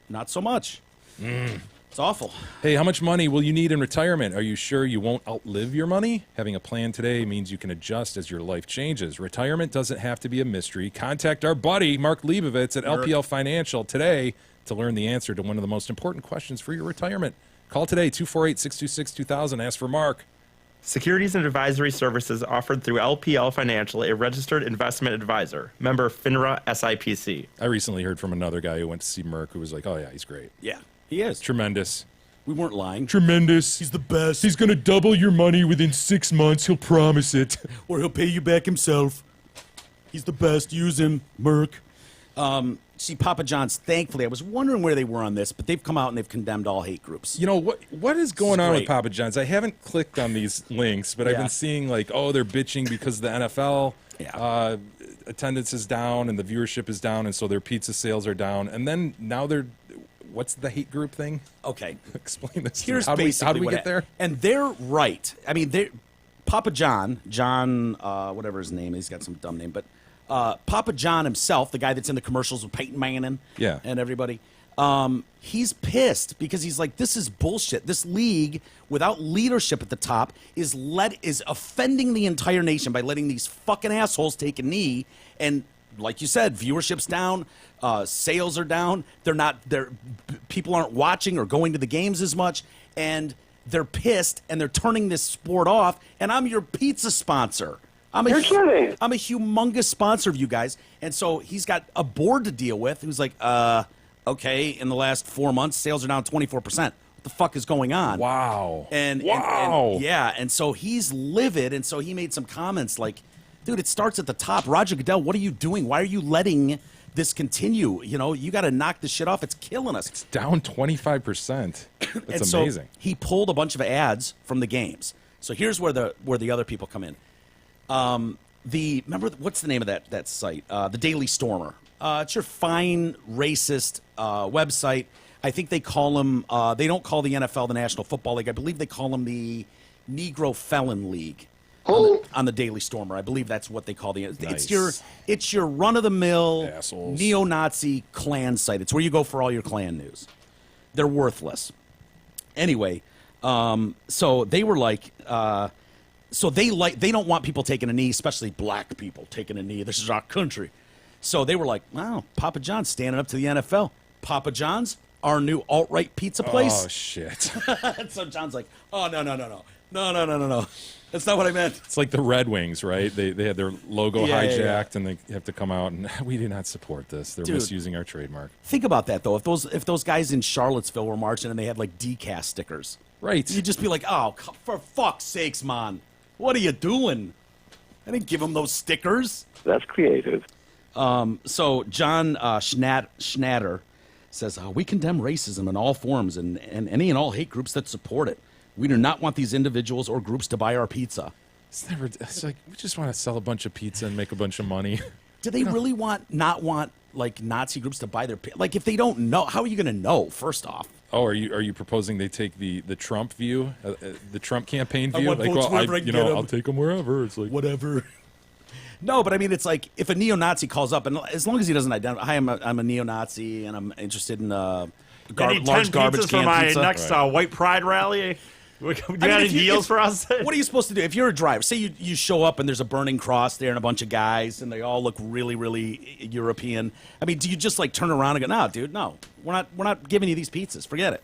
D: not so much. It's awful.
E: Hey, how much money will you need in retirement? Are you sure you won't outlive your money? Having a plan today means you can adjust as your life changes. Retirement doesn't have to be a mystery. Contact our buddy, Mark Leibovitz at LPL Financial today to learn the answer to one of the most important questions for your retirement. Call today, 248-626-2000. Ask for Mark.
B: Securities and advisory services offered through LPL Financial, a registered investment advisor. Member FINRA SIPC.
E: I recently heard from another guy who went to see Merck who was like, oh, yeah, he's great.
D: Yeah, he is.
E: Tremendous.
D: We weren't lying.
E: Tremendous.
D: He's the best.
E: He's going to double your money within 6 months. He'll promise it.
D: Or he'll pay you back himself. He's the best. Use him, Merck. See, Papa John's, thankfully, I was wondering where they were on this, but they've come out and they've condemned all hate groups.
E: You know, what is going on with
D: great.
E: Papa John's? I haven't clicked on these links, but I've
D: Yeah.
E: been seeing like, oh, they're bitching because the NFL attendance is down and the viewership is down, and so their pizza sales are down. And then now what's the hate group thing?
D: Okay.
E: Explain this.
D: Here's
E: to me.
D: basically
E: How do we
D: what
E: get there?
D: And they're right. I mean, Papa John, whatever his name is, he's got some dumb name, but Papa John himself, the guy that's in the commercials with Peyton Manning and everybody, he's pissed because he's like, this is bullshit. This league, without leadership at the top, is offending the entire nation by letting these fucking assholes take a knee. And like you said, viewership's down, sales are down. People aren't watching or going to the games as much, and they're pissed and they're turning this sport off. And I'm your pizza sponsor. You're kidding. I'm a humongous sponsor of you guys. And so he's got a board to deal with. Who's like, okay, in the last 4 months, sales are down 24%. What the fuck is going on?
E: Wow.
D: And so he's livid. And so he made some comments like, dude, it starts at the top. Roger Goodell, what are you doing? Why are you letting this continue? You know, you got to knock this shit off. It's killing us.
E: It's down 25%. That's
D: and
E: amazing.
D: So he pulled a bunch of ads from the games. So here's where the other people come in. Remember what's the name of that site? The Daily Stormer. It's your fine racist website. I think they call them. They don't call the NFL the National Football League. I believe they call them the Negro Felon League. On the Daily Stormer, I believe that's what they call the.
E: Nice.
D: It's your run of the mill
E: Assholes.
D: neo-Nazi Klan site. It's where you go for all your Klan news. They're worthless. Anyway, so they were like. So they don't want people taking a knee, especially black people taking a knee. This is our country. So they were like, wow, Papa John's standing up to the NFL. Papa John's, our new alt-right pizza place.
E: Oh, shit.
D: So John's like, oh, no. That's not what I meant.
E: It's like the Red Wings, right? They had their logo hijacked,
D: yeah.
E: and they have to come out, and we do not support this. They're
D: Dude.
E: misusing our trademark.
D: Think about that, though. If those guys in Charlottesville were marching and they had, like, decast stickers.
E: Right.
D: You'd just be like, oh, for fuck's sakes, man. What are you doing? I didn't give them those stickers.
G: That's creative.
D: So John Schnatter says, we condemn racism in all forms and any and all hate groups that support it. We do not want these individuals or groups to buy our pizza.
E: It's like, we just want to sell a bunch of pizza and make a bunch of money.
D: Do they really not want like Nazi groups to buy their pizza? Like, if they don't know, how are you going to know, first off?
E: Oh, are you proposing they take the Trump view, the Trump campaign
D: I
E: view?
D: want votes wherever I can get 'em.
E: I'll take them wherever. It's like
D: Whatever. No, but I mean, it's like if a neo-Nazi calls up, and as long as he doesn't identify, hi, I'm a neo-Nazi, and I'm interested in
F: Need 10
D: large garbage
F: pizzas
D: can
F: for my
D: pizza.
F: next White Pride rally. Do you have any
D: if you-
F: deals
D: if-
F: for us?
D: What are you supposed to do if you're a driver? Say you show up and there's a burning cross there and a bunch of guys and they all look really, really European. I mean, do you just like turn around and go, "No, dude, no, we're not giving you these pizzas. Forget it."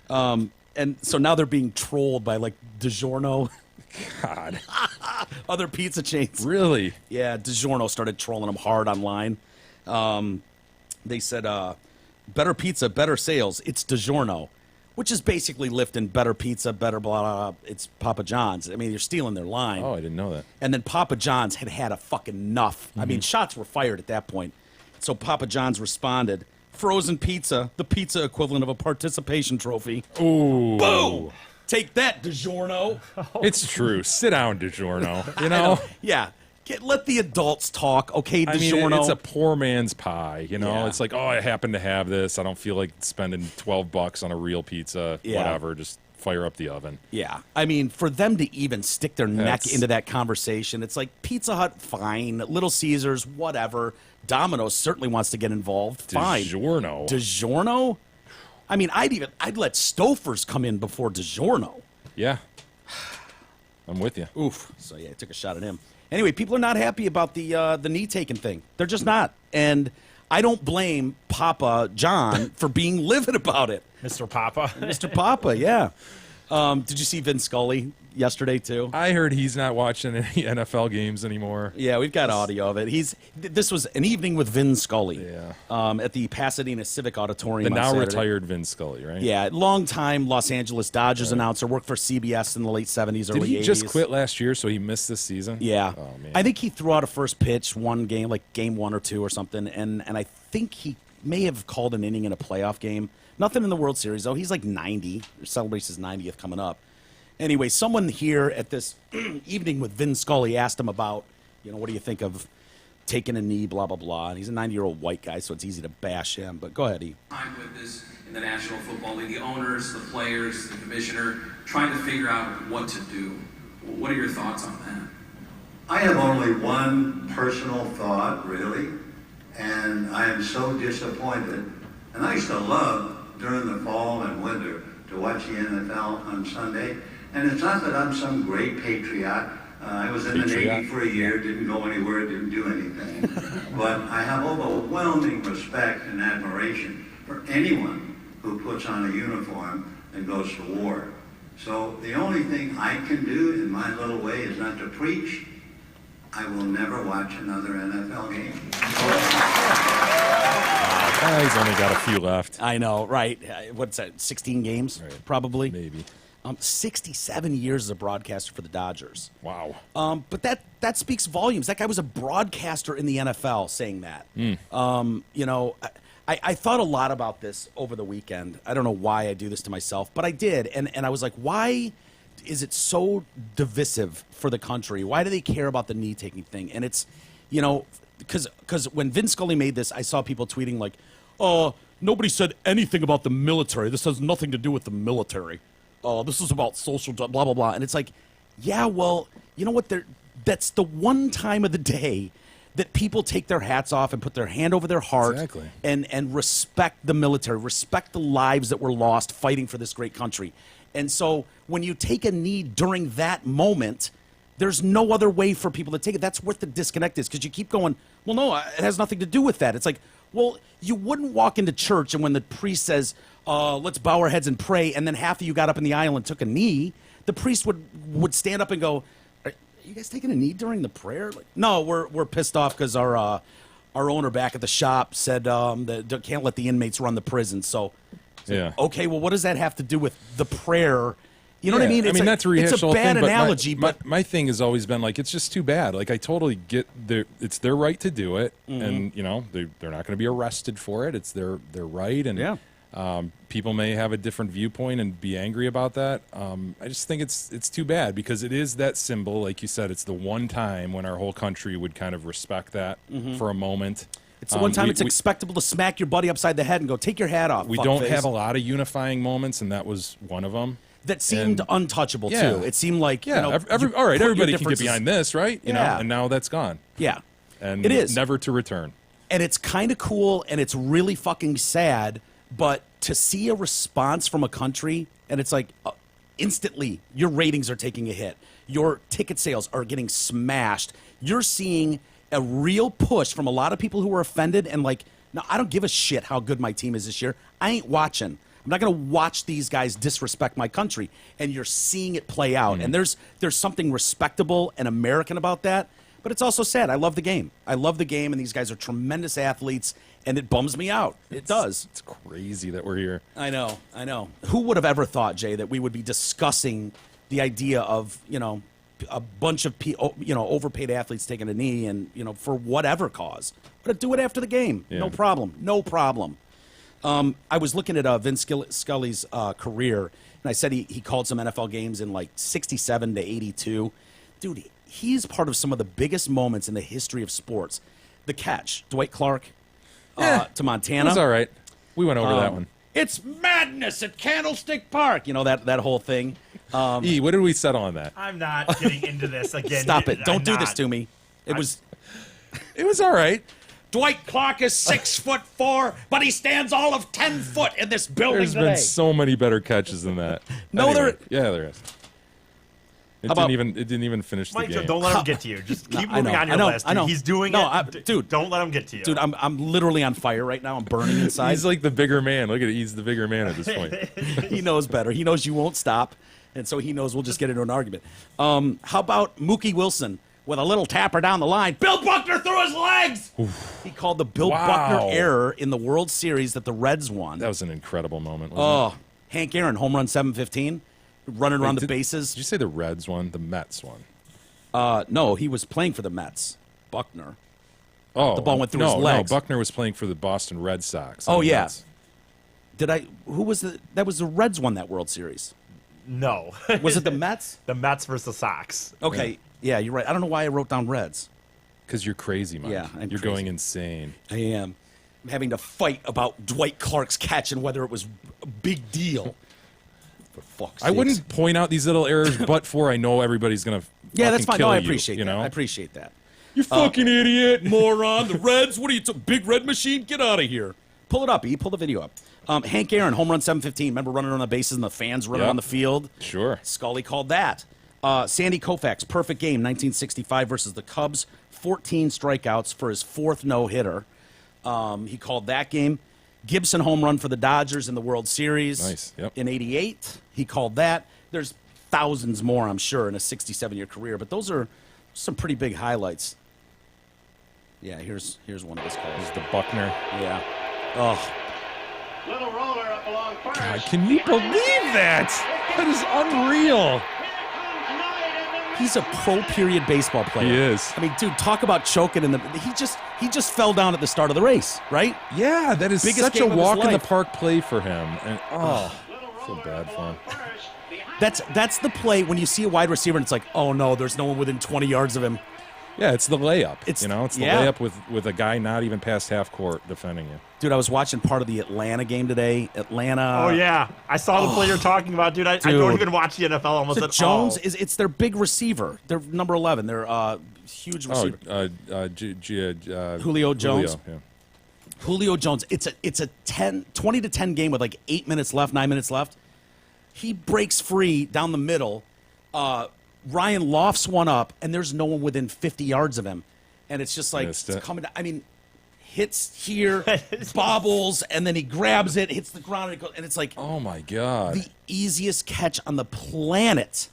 D: And so now they're being trolled by like DiGiorno,
E: God,
D: other pizza chains.
E: really?
D: Yeah, DiGiorno started trolling them hard online. They said, "Better pizza, better sales. It's DiGiorno." which is basically lifting better pizza, better blah, blah, blah. It's Papa John's. I mean, you're stealing their line.
E: Oh, I didn't know that.
D: And then Papa John's had a fucking enough. I mean, shots were fired at that point. So Papa John's responded, frozen pizza, the pizza equivalent of a participation trophy.
E: Ooh.
D: Boom! Take that, DiGiorno.
E: It's true. Sit down, DiGiorno. You know?
D: Yeah. Let the adults talk, okay,
E: I
D: DiGiorno?
E: mean, it's a poor man's pie, you know?
D: Yeah.
E: It's like, oh, I happen to have this. I don't feel like spending $12 on a real pizza.
D: Yeah.
E: Whatever. Just fire up the oven.
D: Yeah. I mean, for them to even stick their neck
E: That's-
D: into that conversation, it's like Pizza Hut, fine. Little Caesars, whatever. Domino's certainly wants to get involved. Fine.
E: DiGiorno.
D: DiGiorno? I mean, I'd let Stouffer's come in before DiGiorno.
E: Yeah. I'm with you.
D: Oof. So yeah, I took a shot at him. Anyway, people are not happy about the knee taking thing. They're just not. And I don't blame Papa John for being livid about it.
F: Mr. Papa.
D: Mr. Papa, yeah. Did you see Vin Scully yesterday too?
E: I heard he's not watching any NFL games anymore.
D: Yeah, we've got audio of it. This was an evening with Vin Scully.
E: Yeah.
D: At the Pasadena Civic Auditorium.
E: The
D: on
E: now
D: Saturday.
E: retired Vin Scully, right?
D: Yeah, long-time Los Angeles Dodgers announcer, worked for CBS in the late 70s, early 80s.
E: Did he just quit last year, so he missed this season?
D: Yeah.
E: Oh, man.
D: I think he threw out a first pitch one game, like game 1 or 2 or something, and I think he may have called an inning in a playoff game. Nothing in the World Series, though. He's like 90. Celebrates his 90th coming up. Anyway, someone here at this evening with Vin Scully asked him about, what do you think of taking a knee, blah, blah, blah. And he's a 90-year-old white guy, so it's easy to bash him. But go ahead, E.
G: Time with this in the National Football League, the owners, the players, the commissioner, trying to figure out what to do. What are your thoughts on that?
H: I have only one personal thought, really, and I am so disappointed. And I used to love, during the fall and winter, to watch the NFL on Sunday. And it's not that I'm some great patriot. I was in the Navy for a year, didn't go anywhere, didn't do anything. But I have overwhelming respect and admiration for anyone who puts on a uniform and goes to war. So the only thing I can do in my little way is not to preach. I will never watch another NFL game.
E: He's only got a few left.
D: I know, right. What's that, 16 games,
E: Right.
D: probably?
E: Maybe.
D: 67 years as a broadcaster for the Dodgers.
E: Wow.
D: But that speaks volumes. That guy was a broadcaster in the NFL saying that. I thought a lot about this over the weekend. I don't know why I do this to myself, but I did. And I was like, why is it so divisive for the country? Why do they care about the knee-taking thing? And it's, because when Vin Scully made this, I saw people tweeting like, oh, nobody said anything about the military. This has nothing to do with the military. This is about social, blah, blah, blah. And it's like, yeah, well, you know what? That's the one time of the day that people take their hats off and put their hand over their heart
E: Exactly.
D: and respect the military, respect the lives that were lost fighting for this great country. And so when you take a knee during that moment, there's no other way for people to take it. That's what the disconnect is, because you keep going, well, no, it has nothing to do with that. It's like, well, you wouldn't walk into church and when the priest says, let's bow our heads and pray, and then half of you got up in the aisle and took a knee, the priest would stand up and go, are you guys taking a knee during the prayer? Like, no, we're pissed off because our owner back at the shop said that can't let the inmates run the prison. So,
E: Yeah.
D: okay, well, what does that have to do with the prayer? You know what I mean?
E: I mean, not to rehash
D: it's
E: the
D: a
E: whole
D: bad
E: thing, but
D: analogy, but
E: my thing has always been like, it's just too bad. Like, I totally get it's their right to do it,
D: Mm-hmm.
E: and they're not going to be arrested for it. It's their right, and
D: Yeah.
E: People may have a different viewpoint and be angry about that. I just think it's too bad because it is that symbol, like you said. It's the one time when our whole country would kind of respect that for a moment.
D: it's the one time
E: we-
D: it's
E: we-
D: acceptable to smack your buddy upside the head and go, take your hat off.
E: We
D: fuckface."
E: don't have a lot of unifying moments, and that was one of them.
D: That seemed
E: and-
D: untouchable,
E: Yeah.
D: too. It seemed like,
E: Yeah,
D: you know,
E: all right,
D: you put your
E: everybody can get
D: differences-
E: behind this, right? You know,
D: Yeah.
E: and now that's gone.
D: Yeah.
E: And
D: It is.
E: never to return.
D: And it's kind of cool and it's really fucking sad, but to see a response from a country and it's like instantly your ratings are taking a hit. Your ticket sales are getting smashed. You're seeing a real push from a lot of people who are offended and like, no, I don't give a shit how good my team is this year. I ain't watching. I'm not going to watch these guys disrespect my country. And you're seeing it play out. And there's something respectable and American about that. But it's also sad. I love the game. I love the game, and these guys are tremendous athletes, and it bums me out. It does.
E: It's crazy that we're here.
D: I know. Who would have ever thought, Jay, that we would be discussing the idea of, a bunch of overpaid athletes taking a knee and, for whatever cause. But do it after the game.
E: Yeah.
D: No problem. I was looking at Vin Scully's career, and I said he called some NFL games in like 67 to 82. Dude, he's part of some of the biggest moments in the history of sports. The catch, Dwight Clark to Montana.
E: It was all right. We went over that one.
D: It's madness at Candlestick Park. That whole thing.
E: What did we settle on that?
F: I'm not getting into this again.
D: Stop it. Don't do this to me. It was
E: all right.
D: Dwight Clark is 6'4", but he stands all of 10 foot in this building
E: There's
D: today.
E: been so many better catches than that.
D: No, there-
E: Yeah, there is. It didn't even finish the
F: Mike,
E: game.
F: don't let him get to you. Just keep
D: I
F: moving
D: know,
F: on your
D: I know,
F: list.
D: I know.
F: He's doing
D: No,
F: it.
D: dude.
F: Don't let him get to you.
D: Dude, I'm literally on fire right now. I'm burning inside.
E: He's like the bigger man. Look at it. He's the bigger man at this point.
D: He knows better. He knows you won't stop, and so he knows we'll just get into an argument. How about Mookie Wilson with a little tapper down the line? Bill Buckner threw his legs! He called the Bill
E: Wow.
D: Buckner error in the World Series that the Reds won.
E: That was an incredible moment, wasn't
D: Hank Aaron, home run 715, running around the
E: Did
D: bases.
E: you say the Reds won? The Mets won.
D: No, he was playing for the Mets. Buckner.
E: Oh,
D: The ball went through his legs.
E: No, Buckner was playing for the Boston Red Sox.
D: Oh,
E: The
D: yeah.
E: Mets.
D: Who was that was the Reds won that World Series.
F: No.
D: Was it the Mets?
F: The Mets versus the Sox.
D: Okay. Yeah, you're right. I don't know why I wrote down Reds.
E: Because you're crazy, Mike.
D: Yeah, I'm
E: you're
D: crazy.
E: going insane.
D: I am. I'm having to fight about Dwight Clark's catch and whether it was a big deal. For fuck's
E: I
D: sakes.
E: wouldn't point out these little errors, but for I know everybody's gonna.
D: Yeah, that's fine. No, I
E: you,
D: appreciate
E: you
D: that.
E: know?
D: I appreciate that.
E: You fucking idiot.
D: Moron. The Reds. What are you? Big red machine. Get out of here. Pull it up, E. Pull the video up. Hank Aaron, home run 715. Remember running on the bases and the fans running
E: Yep.
D: on the field?
E: Sure.
D: Scully called that. Sandy Koufax, perfect game, 1965 versus the Cubs. 14 strikeouts for his fourth no-hitter. He called that game. Gibson home run for the Dodgers in the World Series.
E: Nice, yep.
D: In 88. He called that. There's thousands more, I'm sure, in a 67-year career, but those are some pretty big highlights. Yeah, here's one of his calls.
E: This is the Buckner.
D: Yeah. Oh,
I: Little roller up along first.
E: God, can you believe that? That is unreal.
D: he's a pro-period baseball player.
E: He is.
D: I mean, dude, talk about choking in the. He just fell down at the start of the race, right?
E: Yeah, that is
D: Biggest
E: such a
D: game of his
E: walk in the
D: life.
E: park play for him. And I feel bad for him.
D: That's the play when you see a wide receiver and it's like, oh no, there's no one within 20 yards of him.
E: Yeah, it's the layup.
D: It's-
E: It's the
D: yeah.
E: layup with a guy not even past half court defending you.
D: Dude, I was watching part of the Atlanta game today. Atlanta.
F: Oh yeah, I saw the play you're talking about, dude. I
D: Dude.
F: don't even watch the NFL almost
D: So
F: at
D: Jones
F: all.
D: it's their big receiver. They're number 11. They're huge receiver. Julio Jones?
E: yeah.
D: Julio Jones. It's a 20 to 10 game with like 9 minutes left. He breaks free down the middle. Ryan lofts one up, and there's no one within 50 yards of him. And it's just like
E: Missed
D: it's
E: it.
D: coming down. I mean, hits here, bobbles, and then he grabs it, hits the ground, and, and it's like
E: Oh my God!
D: the easiest catch on the planet.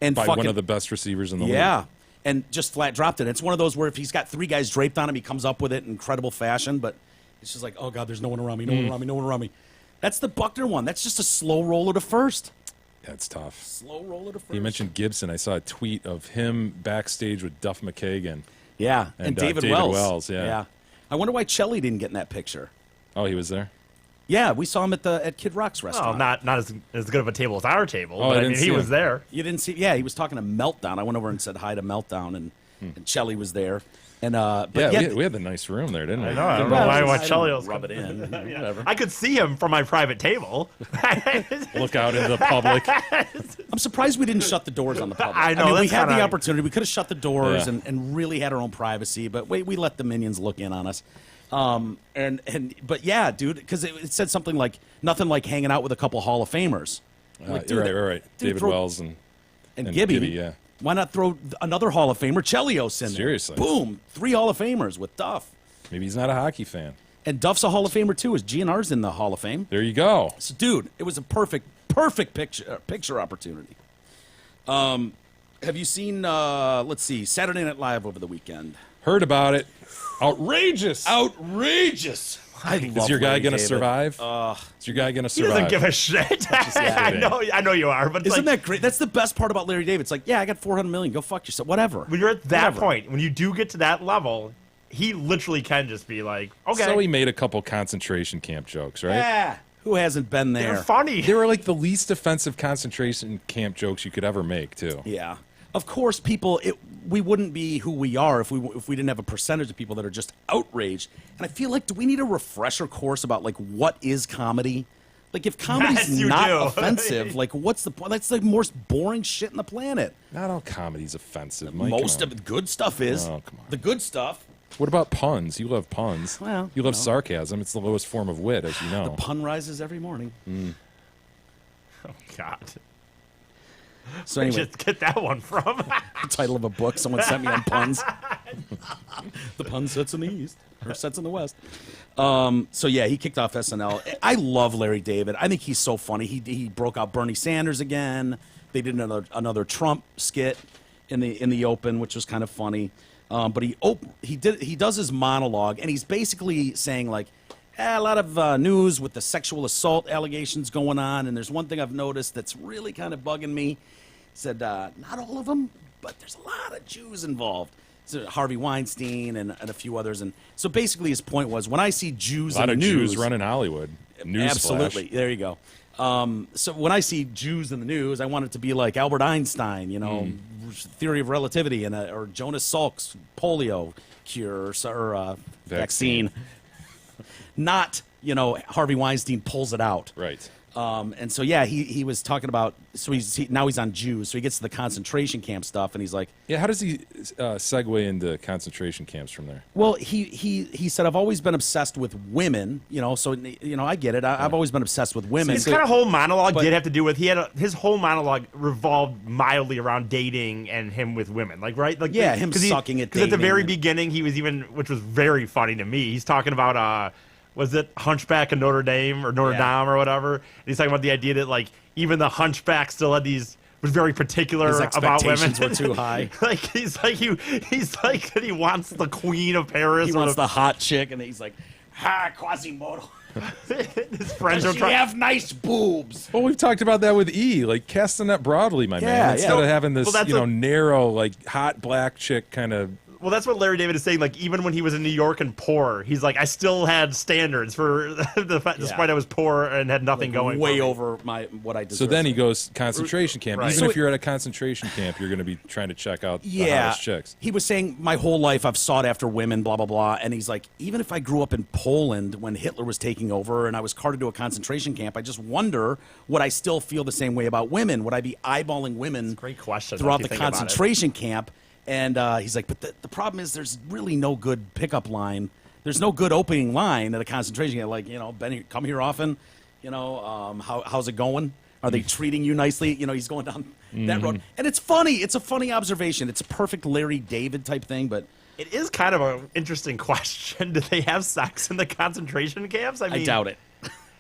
D: And
E: By
D: fucking,
E: one of the best receivers in the league.
D: yeah. And just flat dropped it. It's one of those where if he's got three guys draped on him, he comes up with it in incredible fashion. But it's just like, oh, God, there's no one around me, no one around me. That's the Buckner one. That's just a slow roller to first.
E: That's tough.
D: Slow roller to first.
E: You mentioned Gibson. I saw a tweet of him backstage with Duff McKagan.
D: Yeah. And David,
E: David
D: Wells.
E: Wells, yeah.
D: I wonder why Chelly didn't get in that picture.
E: Oh, he was there?
D: Yeah, we saw him at Kid Rock's
F: Well,
D: restaurant.
F: not as good of a table as our table,
E: Oh,
F: but
E: I
F: I
E: didn't
F: mean
E: see
F: he
E: him.
F: was there.
D: You didn't see? Yeah, he was talking to Meltdown. I went over and said hi to Meltdown, and Chelly was there. And but
E: Yeah, we had the nice room there, didn't we?
F: I know. I don't know why Chelly was
D: rub it in. Whatever.
F: I could see him from my private table.
E: Look out into the public.
D: I'm surprised we didn't shut the doors on the public.
F: I know,
D: mean, we
F: that's
D: had the
F: kinda-
D: opportunity. We could have shut the doors
E: Yeah.
D: and really had our own privacy, but we let the minions look in on us. But yeah, dude, because it said something like nothing like hanging out with a couple Hall of Famers. Like, dude,
E: right.
D: dude,
E: David
D: throw-
E: Wells and
D: Gibby.
E: Gibby, yeah.
D: Why not throw another Hall of Famer, Chelios, in there?
E: Seriously.
D: Boom, 3 Hall of Famers with Duff.
E: maybe he's not a hockey fan.
D: And Duff's a Hall of Famer too. His GNR's in the Hall of Fame.
E: There you go. So
D: So, dude, it was a perfect picture opportunity. Have you seen, let's see, Saturday Night Live over the weekend?
E: Heard about it. Outrageous.
D: Outrageous. I love
E: Is your guy
D: Larry
E: going to
D: David.
E: survive? Is your guy going to
F: He
E: survive?
F: doesn't give a shit. I know you are, but it's
D: Isn't
F: like,
D: that great? That's the best part about Larry David. It's like, yeah, I got $400 million. Go fuck yourself. Whatever.
F: when you're at that
D: Whatever.
F: point, when you do get to that level, he literally can just be like, okay,
E: So he made a couple concentration camp jokes, right?
D: Yeah. Who hasn't been there?
F: they're funny.
E: They were like the least offensive concentration camp jokes you could ever make, too.
D: Yeah. Of course, we wouldn't be who we are if we didn't have a percentage of people that are just outraged. And I feel like, do we need a refresher course about, like, what is comedy? Like, if comedy's
F: Yes, you
D: not
F: do.
D: offensive, like, what's the point? That's the most boring shit in the planet.
E: Not all comedy's offensive, Mike.
D: Most
E: come
D: of
E: on.
D: the good stuff is.
E: Oh, come on.
D: The good stuff.
E: What about puns? You love puns.
D: Well,
E: you love
D: you know.
E: sarcasm. It's the lowest form of wit, as you know.
D: The pun rises every morning.
F: Oh God,
D: So
F: where'd
D: anyway,
F: you get that one from?
D: the title of a book someone sent me on puns. The pun sets in the east, or sets in the west. So yeah, he kicked off SNL. I love Larry David. I think he's so funny. He broke out Bernie Sanders again. They did another Trump skit in the open, which was kind of funny. But he does his monologue, and he's basically saying like, a lot of news with the sexual assault allegations going on, and there's one thing I've noticed that's really kind of bugging me. He said, not all of them, but there's a lot of Jews involved. So Harvey Weinstein and a few others. And so basically his point was, when I see Jews
E: A lot
D: in
E: of
D: the news...
E: Jews running Hollywood. Newsflash.
D: Absolutely. There you go. So when I see Jews in the news, I want it to be like Albert Einstein, theory of relativity, or Jonas Salk's polio cure or vaccine. Not, Harvey Weinstein pulls it out.
E: Right.
D: And so, yeah, he was talking about, so now he's on Jews, so he gets to the concentration camp stuff, and he's like...
E: Yeah, how does he segue into concentration camps from there?
D: Well, he said, I've always been obsessed with women, so, I get it. I've always been obsessed with women.
F: His kind of whole monologue
D: but-
F: did have to do with his whole monologue revolved mildly around dating and him with women, like right, like
D: Yeah, him sucking at
F: Because at the
D: dating
F: very
D: and-
F: beginning, he was even, which was very funny to me. He's talking about was it Hunchback of Notre Dame or Notre
D: Yeah.
F: Dame or whatever? And he's talking about the idea that like even the Hunchback still had was very particular
D: His
F: about women.
D: expectations were too high.
F: Like he's like that he wants the Queen of Paris.
D: He
F: or
D: wants the hot chick, and he's like, Quasimodo.
F: his friends are
D: She
F: trying.
D: have nice boobs.
E: Well, we've talked about that with E. Like, cast the net broadly, my
D: Yeah,
E: man. Instead
D: yeah.
E: of having this,
F: Well, that's
E: narrow, like, hot black chick kind of...
F: Well, that's what Larry David is saying. Like, even when he was in New York and poor, he's like, I still had standards for the fact, despite I was poor and had nothing going.
D: Way
F: for me.
D: over what I deserve.
E: So then he goes concentration camp.
F: Right.
E: Even
F: So
E: if you're at a concentration camp, you're going to be trying to check out the
D: Yeah,
E: hottest chicks.
D: he was saying, my whole life I've sought after women, blah, blah, blah. And he's like, even if I grew up in Poland when Hitler was taking over and I was carted to a concentration camp, I just wonder, would I still feel the same way about women? Would I be eyeballing women
F: great question,
D: throughout
F: if you
D: the
F: think about it.
D: concentration camp? And he's like, but the problem is there's really no good pickup line. There's no good opening line at a concentration camp. Like, Benny, come here often. How's it going? Are they treating you nicely? He's going down that road. And it's funny. It's a funny observation. It's a perfect Larry David type thing, but...
F: It is kind of an interesting question. Do they have sex in the concentration camps? I mean,
D: I doubt it.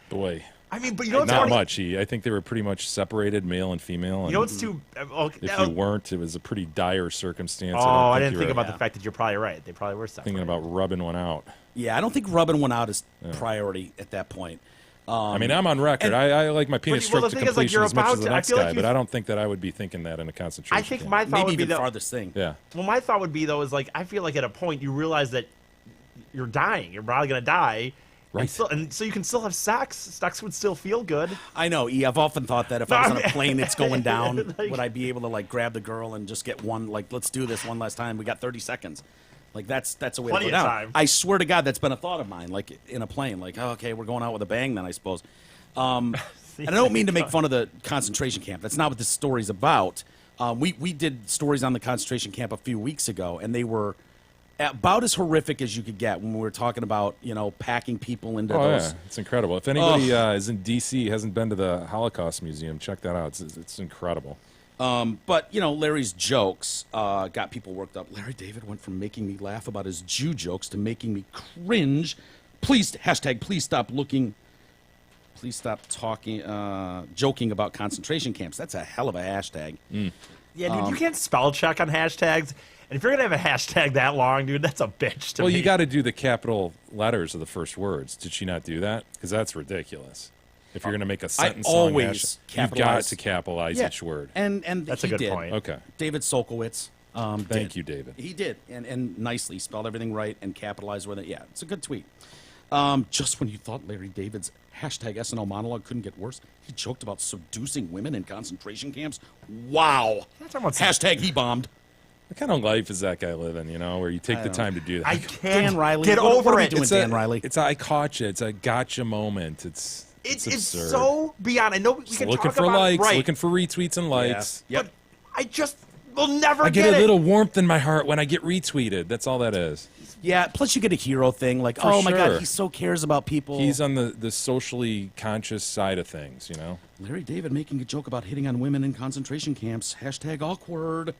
E: Boy.
F: I mean, but you know what's
E: Not
F: funny?
E: much. I think they were pretty much separated, male and female. And
F: You know what's too?
E: if you weren't, it was a pretty dire circumstance.
F: I didn't
E: you
F: think
E: were
F: about the fact that you're probably right. They probably were separated.
E: thinking about rubbing one out.
D: Yeah, I don't think rubbing one out is priority at that point.
E: I mean, I'm on record.
D: and-
E: I like my penis
F: Well, the
E: stroked to
F: thing is, like,
E: completion
F: you're
E: as much
F: about
E: as the
F: to- I
E: next
F: feel like
E: guy,
F: you-
E: but I don't think that I would be thinking that in a concentration
F: I think
E: camp.
F: my thought
D: Maybe
F: would be
D: even
F: the
D: farthest thing.
E: Yeah.
F: Well, my thought would be though is like I feel like at a point you realize that you're dying. You're probably gonna die.
E: Right.
F: And so you can still have sex. Sex would still feel good.
D: I know, E. I've often thought that if I was on a plane that's going down,
F: Like-
D: would I be able to like grab the girl and just get one? Like, let's do this one last time. We got 30 seconds. Like that's a way
F: Plenty
D: to go
F: of
D: down.
F: time.
D: I swear to God, that's been a thought of mine. Like in a plane, like okay, we're going out with a bang then, I suppose. And I don't mean to make fun of the concentration camp. That's not what this story's about. We did stories on the concentration camp a few weeks ago, and they were about as horrific as you could get when we were talking about packing people into
E: Oh,
D: those.
E: yeah. It's incredible. If anybody is in D.C., hasn't been to the Holocaust Museum, check that out. It's incredible.
D: But, Larry's jokes got people worked up. Larry David went from making me laugh about his Jew jokes to making me cringe. Please stop talking, joking about concentration camps. That's a hell of a hashtag.
F: Yeah, dude, you can't spell check on hashtags. And if you're going to have a hashtag that long, dude, that's a bitch to me.
E: Well, you got to do the capital letters of the first words. Did she not do that? Because that's ridiculous. If you're going to make a sentence long
D: always
E: hashtag, you've got
D: capitalize.
E: to capitalize each word.
D: And
F: That's
D: he
F: a good
D: did.
F: point.
E: Okay.
D: David Solkowitz.
E: Thank you, David.
D: He did, and nicely spelled everything right and capitalized with it. Yeah, it's a good tweet. Just when you thought Larry David's hashtag SNL monologue couldn't get worse, he joked about seducing women in concentration camps. Wow. Hashtag he bombed.
E: What kind of life is that guy living, you know, where you take the time to do that?
F: I can't
D: Dan Riley.
F: get
D: what
F: over
D: are we
F: it.
D: doing, Dan Riley?
E: It's a I caught you. It's a gotcha moment. It's
F: It's
E: absurd.
F: so beyond. I know we can
E: looking
F: talk
E: for
F: about
E: likes,
F: it, right,
E: looking for retweets and likes.
D: Yep.
F: but I just will never
E: I get
F: it.
E: a little warmth in my heart when I get retweeted. That's all that is.
D: Yeah, plus you get a hero thing, like,
E: For
D: oh my
E: sure.
D: God, he so cares about people.
E: He's on the socially conscious side of things, you know?
D: Larry David making a joke about hitting on women in concentration camps. Hashtag awkward.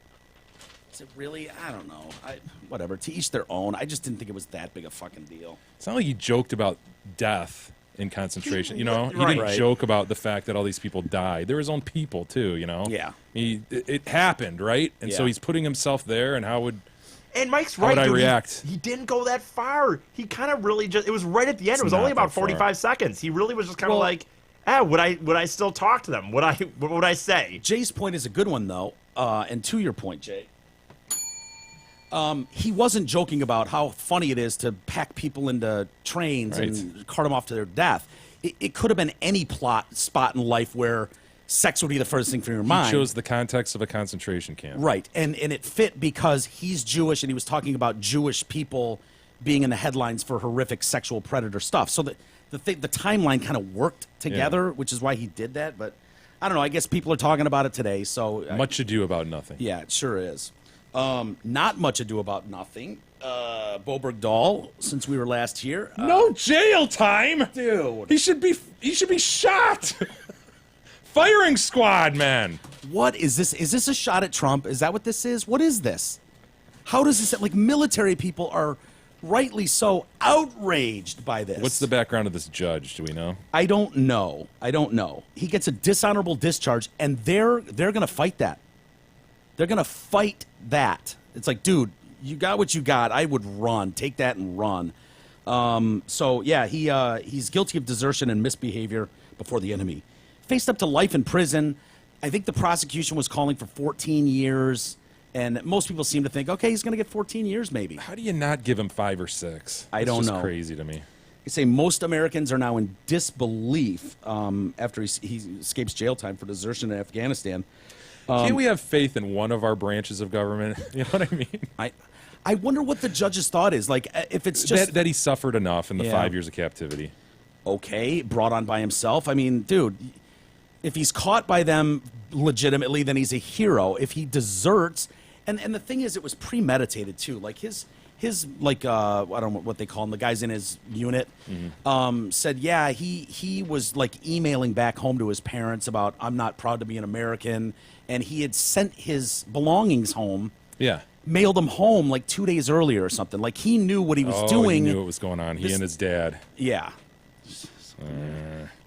D: Is it really? I don't know. Whatever. To each their own. I just didn't think it was that big a fucking deal.
E: It's not like he joked about death in concentration, you know? He
F: Right.
E: didn't
D: Right.
E: joke about the fact that all these people died. They're his own people, too, you know?
D: Yeah.
E: It happened, right? And so
D: Yeah.
E: he's putting himself there, and how would...
F: And Mike's
E: How
F: right,
E: would I
F: dude.
E: react?
F: He didn't go that far. He kind of really just. It was right at the end.
E: It's
F: It was only
E: not
F: about
E: that far.
F: 45 seconds. He really was just kind of
D: Well-
F: like, would I still talk to them? What would I say?
D: Jay's point is a good one, though. And to your point, Jay, he wasn't joking about how funny it is to pack people into trains
E: Right.
D: and cart them off to their death. It could have been any spot in life where sex would be the first thing from your mind.
E: He chose the context of a concentration camp.
D: Right, and it fit because he's Jewish, and he was talking about Jewish people being in the headlines for horrific sexual predator stuff. So the timeline kind of worked together, which is why he did that. But I don't know. I guess people are talking about it today. So
E: Much ado about nothing.
D: yeah, it sure is. Not much ado about nothing. Boberg Dahl, since we were last here,
E: No jail time,
D: dude.
E: He should be shot. Firing squad, man.
D: What is this? Is this a shot at Trump? Is that what this is? What is this? How does this, like, military people are rightly so outraged by this?
E: What's the background of this judge? Do we know?
D: I don't know. He gets a dishonorable discharge, and they're going to fight that. They're going to fight that. It's like, dude, you got what you got. I would run. Take that and run. So, yeah, he's guilty of desertion and misbehavior before the enemy. Faced up to life in prison. I think the prosecution was calling for 14 years, and most people seem to think, okay, he's going to get 14 years maybe.
E: How do you not give him 5 or 6?
D: I don't
E: It's
D: know.
E: just crazy to me.
D: They say most Americans are now in disbelief after he escapes jail time for desertion in Afghanistan.
E: Can't we have faith in one of our branches of government? You know what I mean?
D: I wonder what the judge's thought is. Like, if it's just
E: that he suffered enough in the
D: Yeah.
E: 5 years of captivity.
D: okay, brought on by himself. I mean, dude, if he's caught by them legitimately, then he's a hero. If he deserts, and the thing is, it was premeditated too. Like his like I don't know what they call him. The guys in his unit said, yeah, he was like emailing back home to his parents about, I'm not proud to be an American, and he had sent his belongings home.
E: Yeah.
D: Mailed them home like 2 days earlier or something. Like he knew what he was
E: He
D: doing.
E: knew what was going on. He and his dad.
D: Yeah.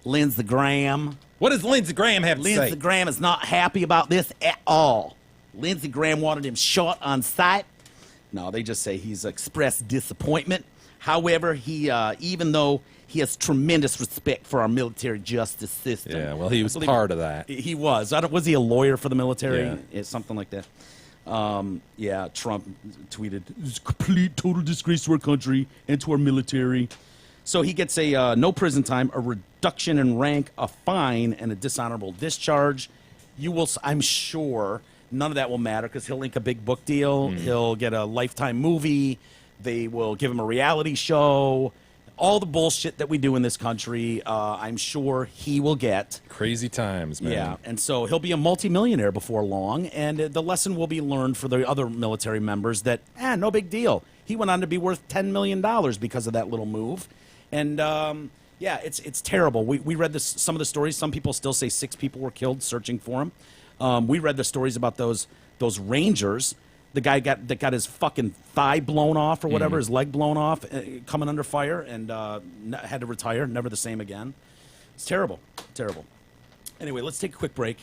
D: Lindsey Graham.
E: What does Lindsey Graham have to
D: Lindsey Graham is not happy about this at all. Lindsey Graham wanted him shot on sight. No, they just say he's expressed disappointment. However, he even though he has tremendous respect for our military justice system.
E: Yeah, well, he was
D: I believe
E: part of that.
D: He was. Was he a lawyer for the military?
E: Yeah.
D: Yeah, something like that. Yeah, Trump tweeted, "It's a complete, total disgrace to our country and to our military." So he gets a no prison time, a reduction in rank, a fine, and a dishonorable discharge. I'm sure none of that will matter because he'll ink a big book deal. He'll get a Lifetime movie. They will give him a reality show. All the bullshit that we do in this country, I'm sure he will get.
E: Crazy times, man.
D: Yeah, and so he'll be a multimillionaire before long, and the lesson will be learned for the other military members that, no big deal. He went on to be worth $10 million because of that little move. And, yeah, it's terrible. We read some of the stories. Some people still say 6 people were killed searching for him. We read the stories about those Rangers. The guy that got his fucking thigh blown off or whatever, his leg blown off, coming under fire, and had to retire, never the same again. It's terrible, terrible. Anyway, let's take a quick break.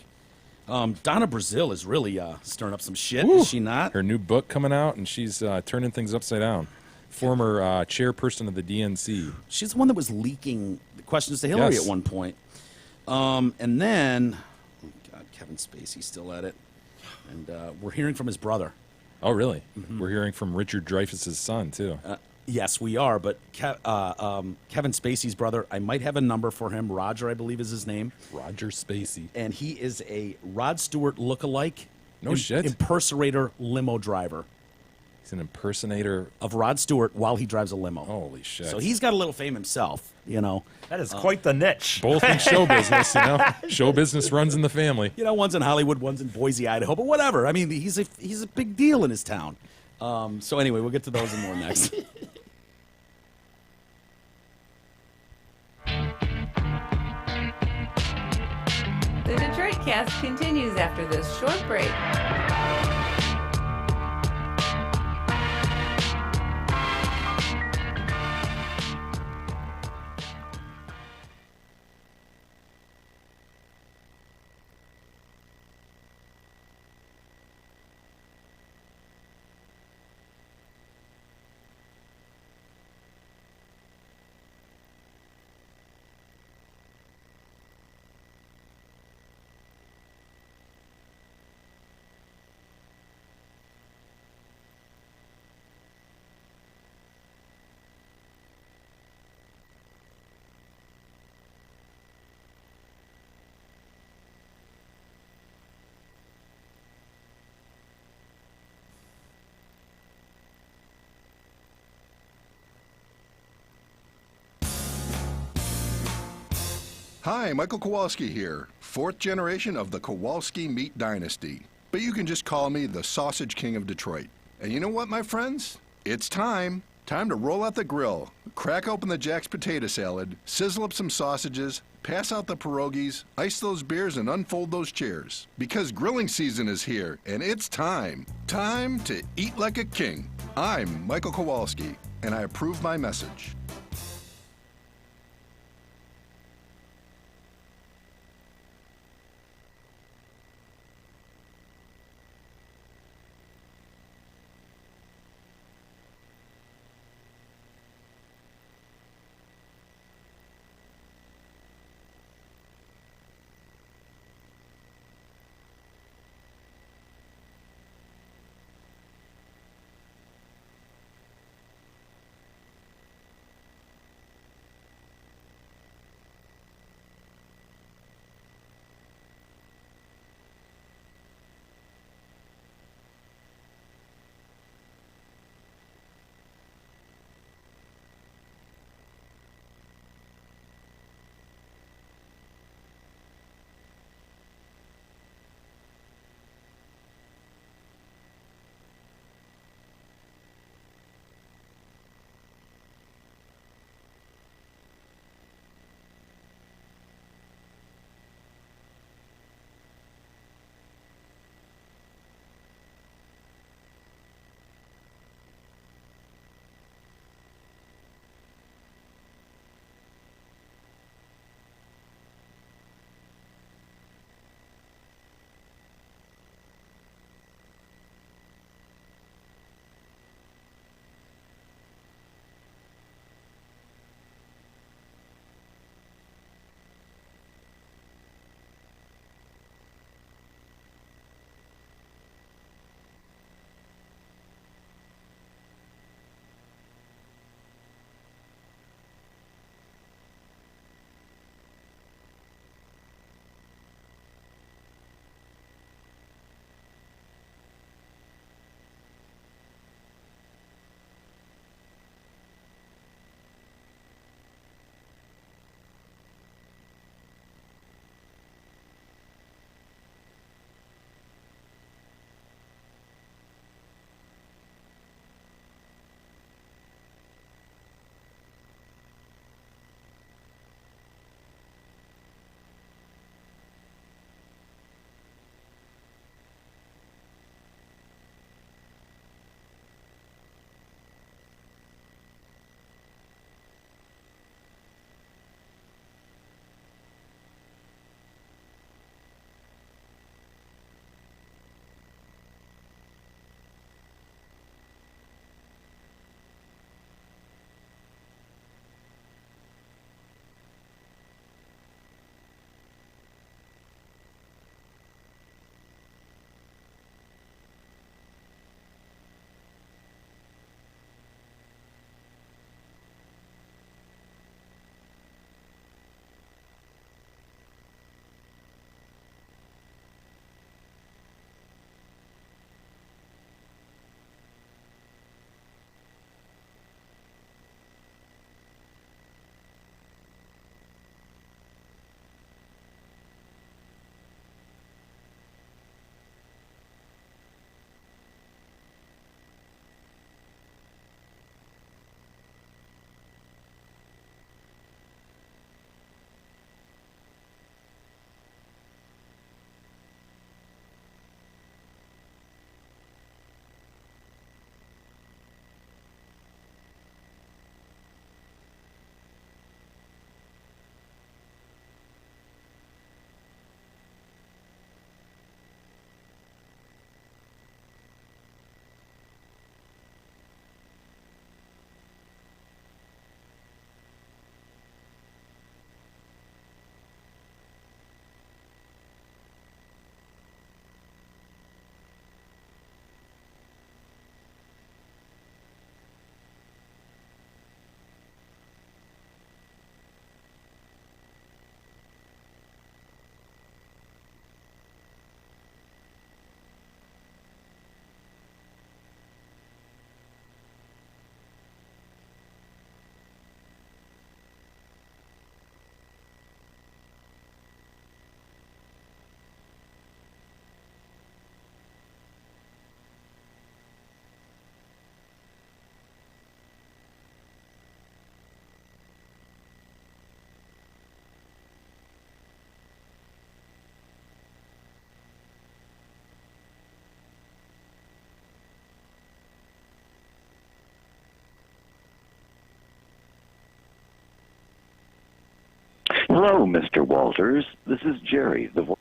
D: Donna Brazile is really stirring up some shit,
E: Woo.
D: is she not?
E: Her new book coming out, and she's turning things upside down. Former chairperson of the DNC.
D: She's the one that was leaking questions to Hillary
E: Yes.
D: at one point. And then, oh God, Kevin Spacey's still at it. And we're hearing from his brother.
E: Oh, really? We're hearing from Richard Dreyfuss's son, too.
D: Yes, we are. But Kevin Spacey's brother, I might have a number for him. Roger, I believe, is his name.
E: Roger Spacey.
D: And he is a Rod Stewart lookalike.
E: No shit.
D: Impersonator limo driver
E: He's an impersonator.
D: of Rod Stewart while he drives a limo.
E: Holy shit.
D: So he's got a little fame himself, you know.
F: That is quite the niche.
E: Both in show business, you know? Show business runs in the family.
D: You know, one's in Hollywood, one's in Boise, Idaho, but whatever. I mean, he's a big deal in his town. So anyway, we'll get to those and more next.
A: The Detroit Cast continues after this short break.
J: Hi, Michael Kowalski here, fourth generation of the Kowalski meat dynasty. But you can just call me the Sausage King of Detroit. And you know what, my friends? It's time. Time to roll out the grill, crack open the Jack's potato salad, sizzle up some sausages, pass out the pierogies, ice those beers, and unfold those chairs. Because grilling season is here, and it's time. Time to eat like a king. I'm Michael Kowalski, and I approve my message.
K: Hello, Mr. Walters. This is Jerry, the voice.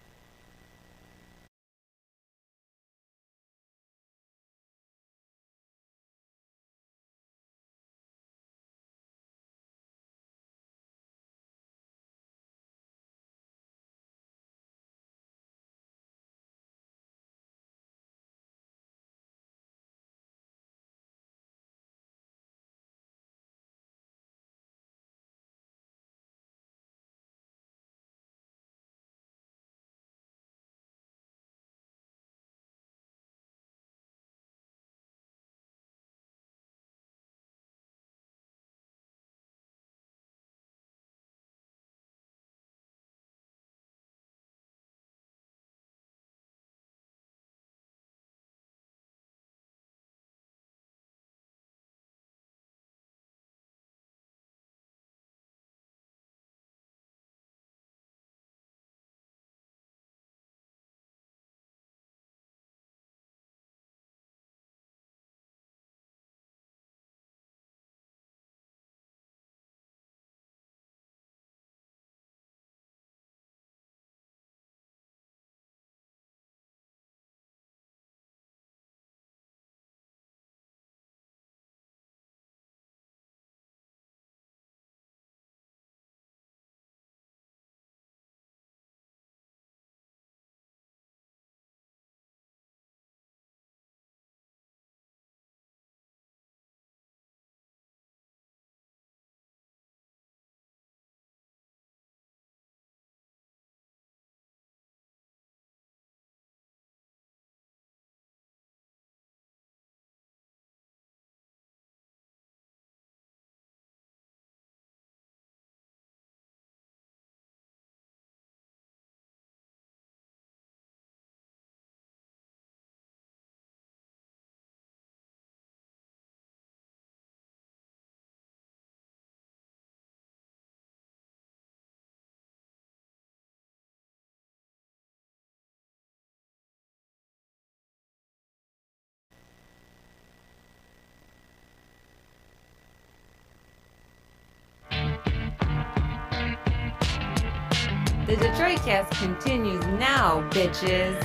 A: The Detroit Cast continues now, bitches.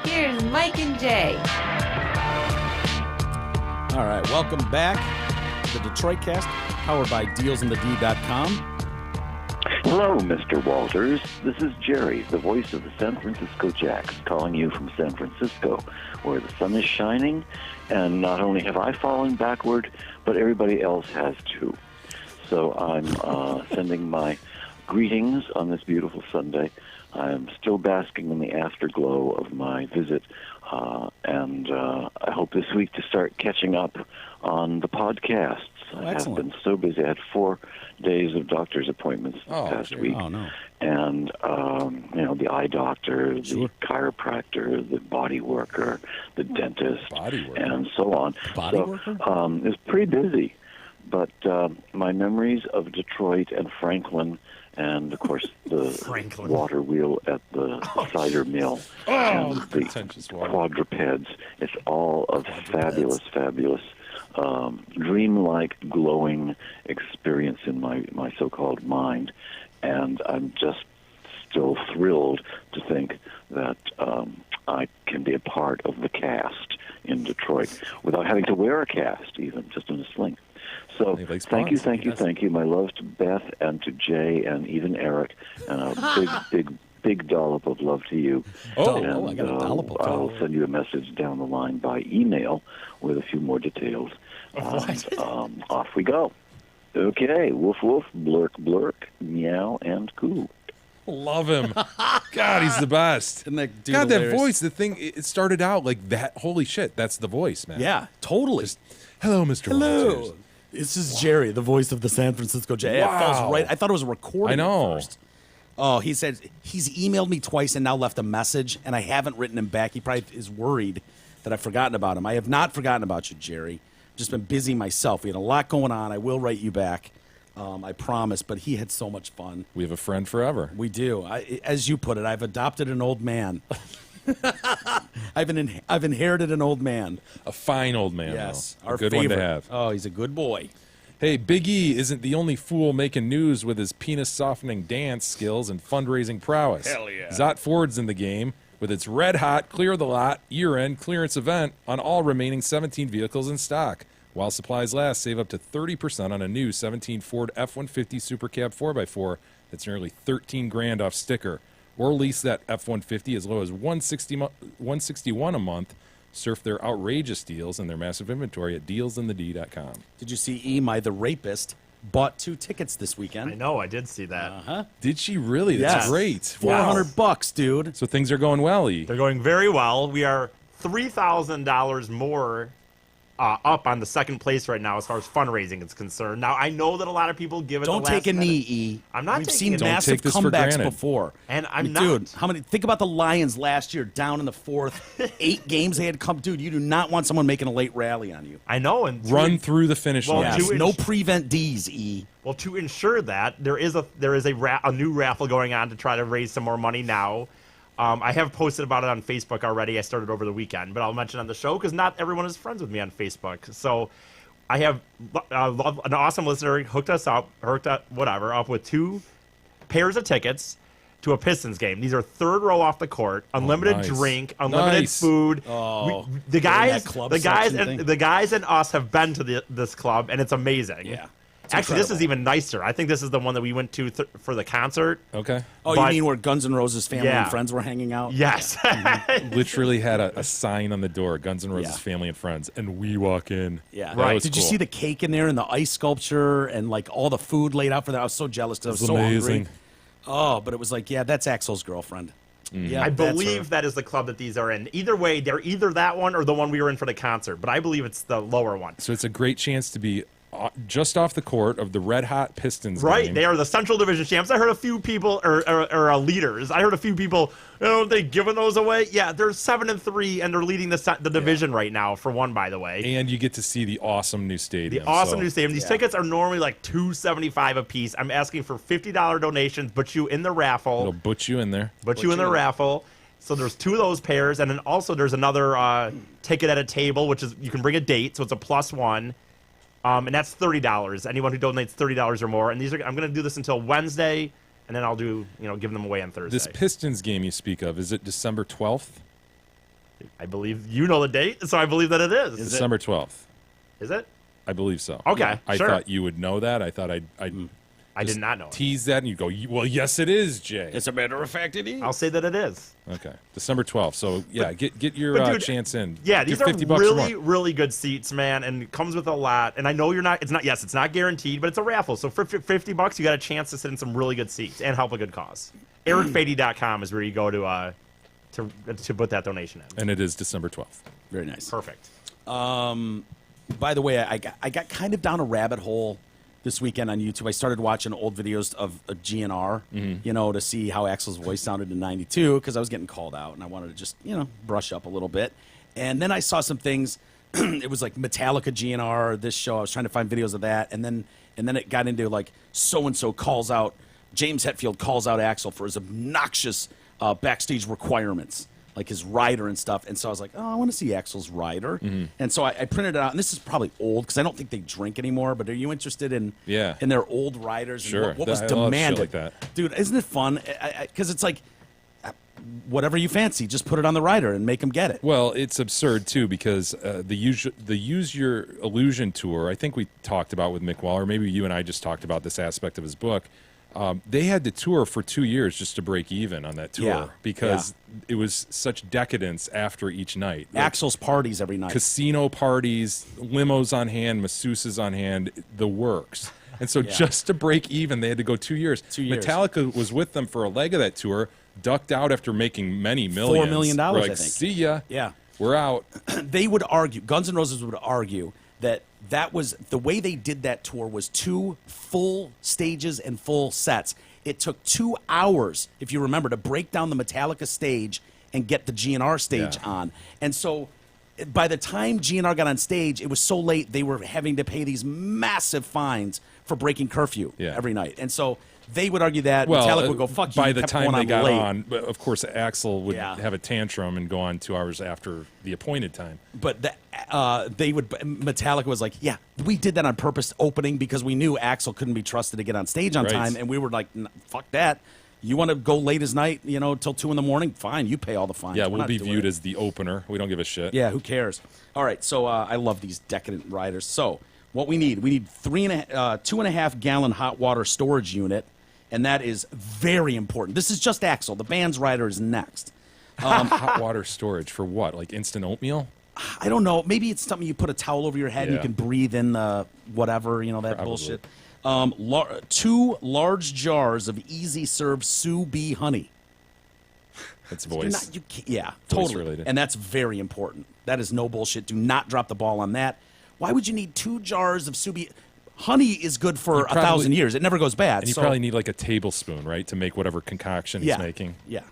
A: Here's Mike and Jay.
D: All right, welcome back to the Detroit Cast, powered by DealsInTheD.com.
K: Hello, Mr. Walters. This is Jerry, the voice of the San Francisco Jacks, calling you from San Francisco, where the sun is shining, and not only have I fallen backward, but everybody else has too. So I'm sending my greetings on this beautiful Sunday. I'm still basking in the afterglow of my visit, and I hope this week to start catching up on the podcasts. I have been so busy. I had 4 days of doctor's appointments this past week.
D: Oh, no.
K: And, the eye doctor, the chiropractor, the body worker, the dentist, and so on. It was pretty busy. But my memories of Detroit and Franklin, and of course the water wheel at the cider mill, and the quadrupeds, it's all a fabulous dreamlike, glowing experience in my so-called mind. And I'm just still thrilled to think that I can be a part of the cast in Detroit without having to wear a cast, even just in a sling. So thank you. My love to Beth and to Jay and even Eric, and a big dollop of love to you.
D: I got a dollop of
K: I'll send you a message down the line by email with a few more details. Off we go. Okay, woof woof, blurk blurk, meow, and coo.
E: Love him. God, he's the best.
D: Isn't that dude
E: God,
D: hilarious?
E: that voice, the thing, it started out like that. Holy shit, that's the voice, man.
D: Yeah, totally.
E: Hello, Mr.
D: Hello.
E: Walters.
D: This is Jerry, the voice of the San Francisco Jay.
E: Wow.
D: It falls right. I thought it was a recording
E: I know.
D: at first. Oh, he said he's emailed me twice and now left a message, and I haven't written him back. He probably is worried that I've forgotten about him. I have not forgotten about you, Jerry. Just been busy myself. We had a lot going on. I will write you back. I promise, but he had so much fun.
E: We have a friend forever.
D: We do. As you put it, I've adopted an old man. I've inherited an old man.
E: A fine old man,
D: yes,
E: though. A good one to have.
D: Oh, he's a good boy.
E: Hey, Big E isn't the only fool making news with his penis-softening dance skills and fundraising prowess.
D: Hell yeah.
E: Zott Ford's in the game with its red-hot, clear-the-lot, year-end clearance event on all remaining 17 vehicles in stock. While supplies last, save up to 30% on a new 17 Ford F-150 Super Cab 4x4 that's nearly $13,000 off sticker. Or lease that F-150 as low as $161 a month. Surf their outrageous deals and their massive inventory at dealsinthed.com.
D: Did you see Emai the rapist bought 2 tickets this weekend?
F: I know, I did see that.
E: Did she really? That's
D: Yes.
E: great.
D: $400, dude.
E: So things are going well, E.
F: They're going very well. We are $3,000 more up on the second place right now as far as fundraising is concerned. Now, I know that a lot of people give it
D: Don't
F: the last
D: take a knee,
F: minute.
D: E.
F: I'm not
D: We've
F: taking
D: seen
F: a knee.
E: Don't
D: massive
E: take this for
D: comebacks
E: granted.
D: before.
F: And I'm
D: Dude,
F: not.
D: how many? Think about the Lions last year, down in the fourth. 8 games they had come. Dude, you do not want someone making a late rally on you.
F: I know. And
E: Run through the finish
F: Well,
E: line.
F: two
D: Yes, no
F: inch-
D: prevent D's, E.
F: Well, to ensure that, there is a new raffle going on to try to raise some more money now. I have posted about it on Facebook already. I started over the weekend, but I'll mention on the show because not everyone is friends with me on Facebook. So I have an awesome listener hooked up with 2 pairs of tickets to a Pistons game. These are third row off the court, unlimited
E: nice.
F: drink, unlimited
E: Nice.
F: food.
D: Oh,
F: The guys,
D: that club
F: the guys,
D: section
F: and
D: thing.
F: the guys and us have been to this club, and it's amazing.
D: Yeah. It's
F: Actually, this is
D: incredible.
F: even nicer. I think this is the one that we went to for the concert.
E: Okay.
D: Oh,
F: But-
D: you mean where Guns N' Roses family
F: Yeah.
D: and friends were hanging out?
F: Yes.
E: Literally had a sign on the door, Guns N' Roses
D: Yeah.
E: family and friends, and we walk in.
D: Yeah.
E: That was
D: Did you
E: cool.
D: see the cake in there and the ice sculpture and like all the food laid out for that? I was so jealous because I was
E: It
D: so
E: was
D: hungry.
E: amazing.
D: Oh, but it was like, yeah, that's Axel's girlfriend. Yeah,
F: I
D: that's her.
F: believe that is the club that these are in. Either way, they're either that one or the one we were in for the concert, but I believe it's the lower one.
E: So it's a great chance to be just off the court of the red hot Pistons
F: Right,
E: game.
F: they are the Central Division champs. I heard a few people, or leaders. I heard a few people. They giving those away? Yeah, they're 7-3, and they're leading the division right now. For one, by the way,
E: And you get to see the awesome new stadium.
F: the awesome
E: so-
F: new stadium. These tickets are normally like $275 a piece. I'm asking for $50 donations. Put you in the raffle.
E: It'll put you in there.
F: Put you in the raffle. So there's 2 of those pairs, and then also there's another ticket at a table, which is you can bring a date, so it's a +1. And that's $30. Anyone who donates $30 or more. And I'm going to do this until Wednesday, and then I'll give them away on Thursday.
E: This Pistons game you speak of, is it December 12th?
F: I believe you know the date, so I believe that it is.
E: December 12th.
F: Is it?
E: I believe so.
F: Okay,
E: I
F: sure.
E: thought you would know that. I thought I'd
F: I did not know it.
E: tease that, and you go, well, yes, it is, Jay.
D: As a matter of fact, it is.
F: I'll say that it is.
E: Okay, December 12th. So yeah, get your
F: but dude,
E: chance in.
F: Yeah,
E: Get
F: these are
E: $50 or
F: really,
E: more.
F: really good seats, man, and it comes with a lot. And I know it's not guaranteed, but it's a raffle. So for $50, you got a chance to sit in some really good seats and help a good cause. EricFady.com is where you go to put that donation in.
E: And it is December 12th.
D: Very nice.
F: Perfect.
D: By the way, I got kind of down a rabbit hole this weekend on YouTube. I started watching old videos of a GNR, to see how Axel's voice sounded in '92 because I was getting called out and I wanted to just, brush up a little bit. And then I saw some things. It was like Metallica GNR, this show. I was trying to find videos of that. And then it got into like so-and-so calls out, James Hetfield calls out Axel for his obnoxious backstage requirements, like his rider and stuff. And so I was like, oh, I want to see Axel's rider. And so I printed it out. And this is probably old because I don't think they drink anymore. But are you interested in their old riders?
E: Sure.
D: And what was
E: I love shit
D: demanded?
E: like that.
D: Dude, isn't it fun? Because it's like, whatever you fancy, just put it on the rider and make them get it.
E: Well, it's absurd too because the Use Your Illusion tour. I think we talked about with Mick Waller. Maybe you and I just talked about this aspect of his book. They had to tour for 2 years just to break even on that tour because it was such decadence after each night. Like
D: Axel's parties every night.
E: casino parties, limos on hand, masseuses on hand, the works. And so just to break even, they had to go 2 years.
D: 2 years.
E: Metallica was with them for a leg of that tour, ducked out after making many millions.
D: $4 million,
E: We're like,
D: I think.
E: See ya.
D: Yeah.
E: We're out.
D: They would argue, Guns N' Roses would argue that was the way they did that tour was 2 full stages and full sets. It took 2 hours, if you remember, to break down the Metallica stage and get the GNR stage on. And so by the time GNR got on stage, it was so late they were having to pay these massive fines for breaking curfew every night. And so they would argue that Metallica would go, fuck you.
E: By the time they got
D: late.
E: on, of course, Axl would have a tantrum and go on 2 hours after the appointed time.
D: But Metallica was like, yeah, we did that on purpose opening because we knew Axl couldn't be trusted to get on stage on time. And we were like, fuck that. You want to go late as night, till 2 a.m? Fine, you pay all the fines.
E: Yeah, we'll be viewed as the opener. We don't give a shit.
D: Yeah, who cares? All right, so I love these decadent riders. So what we need 2.5 gallon hot water storage unit, and that is very important. This is just Axl. The band's rider is next.
E: Hot water storage for what? Like instant oatmeal?
D: I don't know. Maybe it's something you put a towel over your head and you can breathe in the whatever, that
E: Probably.
D: bullshit. 2 large jars of easy serve sous vide honey.
E: That's voice.
D: Yeah,
E: Voice
D: totally.
E: related.
D: And that's very important. That is no bullshit. Do not drop the ball on that. Why would you need 2 jars of sous vide? Honey is good for 1,000 years. It never goes bad.
E: And you probably need like a tablespoon, right, to make whatever concoction he's making.
D: Yeah.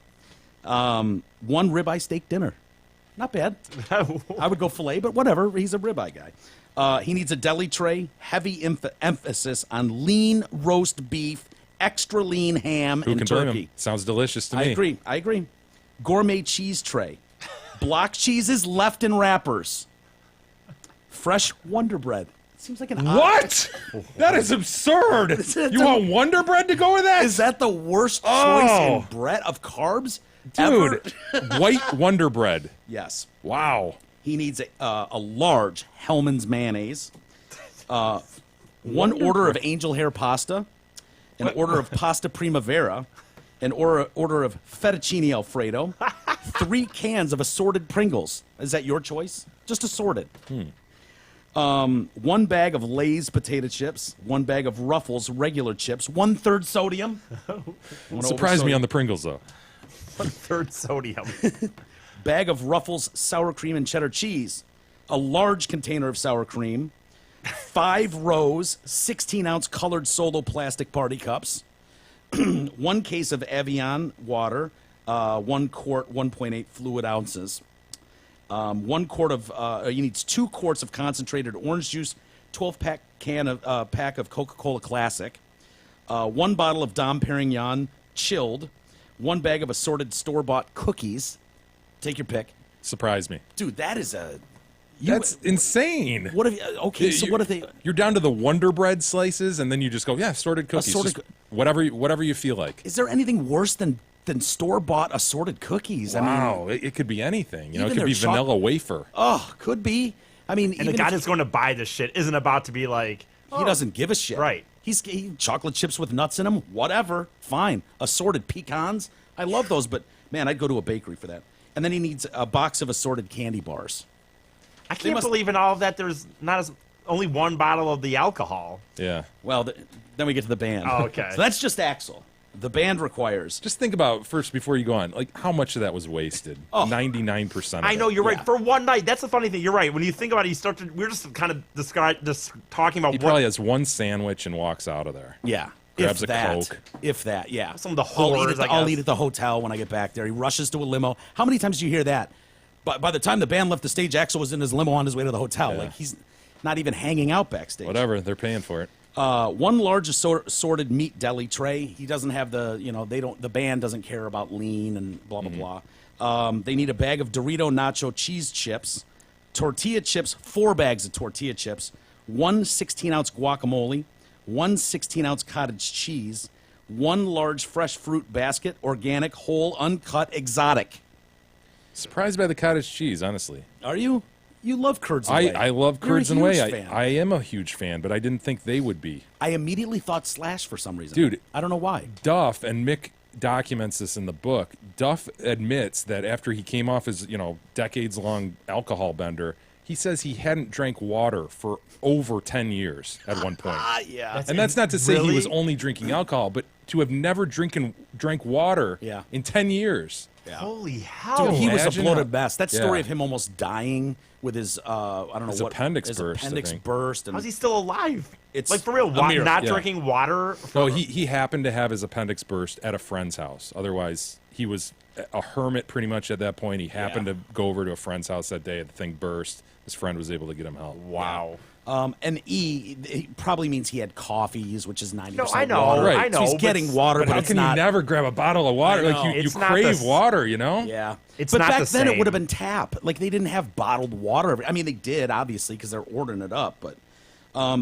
D: 1 ribeye steak dinner. Not bad. I would go filet, but whatever. He's a ribeye guy. He needs a deli tray, heavy emphasis on lean roast beef, extra lean ham,
E: Who
D: and
E: can blame
D: turkey.
E: him? Sounds delicious to me.
D: I agree. Gourmet cheese tray, block cheeses left in wrappers, fresh Wonder Bread. Seems like an
E: What? That is absurd. You want Wonder Bread to go with that?
D: Is that the worst choice in bread of carbs?
E: Dude,
D: ever?
E: white Wonder Bread.
D: Yes.
E: Wow.
D: He needs a large Hellman's mayonnaise, 1 order of angel hair pasta, an order of pasta primavera, an order of fettuccine Alfredo, 3 cans of assorted Pringles. Is that your choice? Just assorted. 1 bag of Lay's potato chips, 1 bag of Ruffles regular chips, 1/3 sodium.
E: Surprise me on the Pringles, though.
F: 1/3 sodium.
D: Bag of Ruffles sour cream and cheddar cheese, a large container of sour cream, 5 rows, 16-ounce colored solo plastic party cups, 1 case of Evian water, 1 quart, 1.8 fluid ounces, 1 quart of, he needs 2 quarts of concentrated orange juice, 12-pack pack of Coca-Cola Classic, 1 bottle of Dom Perignon chilled, 1 bag of assorted store-bought cookies. Take your pick.
E: Surprise me.
D: Dude, that is
E: That's insane.
D: What if? Okay, so what if they?
E: You're down to the Wonder Bread slices, and then you just go, assorted cookies.
D: Assorted
E: Just whatever you feel like.
D: Is there anything worse than store-bought assorted cookies?
E: Wow,
D: I mean,
E: it could be anything. It
D: even
E: could
D: their
E: be vanilla wafer.
D: Oh, could be. I mean,
F: And the guy that's going to buy this shit isn't about to be like,
D: he doesn't give a shit.
F: Right.
D: He chocolate chips with nuts in them. Whatever. Fine. Assorted pecans. I love those, but man, I'd go to a bakery for that. And then he needs a box of assorted candy bars.
F: I can't believe in all of that there's only 1 bottle of the alcohol.
E: Yeah.
D: Well, then we get to the band.
F: Oh, okay.
D: So that's just Axl. The band requires.
E: Just think about first before you go on, like how much of that was wasted. 99%.
F: I know you're right. For one night, that's the funny thing. You're right. When you think about it, we're just kind of just talking about.
E: He probably has 1 sandwich and walks out of there.
D: Yeah.
E: Grabs
D: if
E: a
D: that,
E: Coke.
D: If that, yeah.
F: Some of the
D: I'll
F: horrors,
D: I'll eat at the hotel when I get back there. He rushes to a limo. How many times do you hear that? But by the time the band left the stage, Axl was in his limo on his way to the hotel.
E: Yeah.
D: Like he's not even hanging out backstage.
E: Whatever, they're paying for it.
D: 1 large assorted meat deli tray. He doesn't have the band doesn't care about lean and blah blah blah. They need a bag of Dorito nacho cheese chips, tortilla chips, 4 bags of tortilla chips, 1 16-ounce guacamole, 1 16-ounce cottage cheese, 1 large fresh fruit basket, organic, whole, uncut, exotic.
E: Surprised by the cottage cheese, honestly.
D: Are you? You love Curds and Whey.
E: I love
D: You're a
E: Curds and Whey.
D: huge fan.
E: I am a huge fan, but I didn't think they would be.
D: I immediately thought Slash for some reason.
E: Dude.
D: I don't know why.
E: Duff, and Mick documents this in the book, Duff admits that after he came off his, decades-long alcohol bender, he says he hadn't drank water for over 10 years at one point.
D: Yeah.
E: And that's not to say he was only drinking alcohol, but to have never drank water in 10 years.
D: Yeah.
F: Holy hell.
D: Dude, he was a
E: Imagine
D: bloated
E: how-
D: mess. That story
E: Yeah.
D: of him almost dying with his, I don't know
E: His
D: what.
E: appendix
D: his
E: burst, I
D: appendix
E: think.
D: burst. And
F: How's he still alive?
D: It's
F: like for real,
D: a miracle.
F: not
E: Yeah.
F: drinking water.
E: No, he happened to have his appendix burst at a friend's house. Otherwise, he was a hermit pretty much at that point. He happened to go over to a friend's house that day. The thing burst. His friend was able to get him help.
F: Wow.
D: And it probably means he had coffees, which is 90%
F: No, I know,
D: water.
E: Right.
F: I know.
D: So he's getting water,
E: But
D: but
E: how
D: it's
E: can
D: not.
E: you never grab a bottle of water?
D: I
E: Like,
D: know.
E: you
F: It's not
E: crave
F: the-
E: water, you know?
D: Yeah.
F: It's
D: but
F: not
D: back
F: the
D: then it
F: same.
D: would have been tap. Like they didn't have bottled water. I mean, they did, obviously, because they're ordering it up. But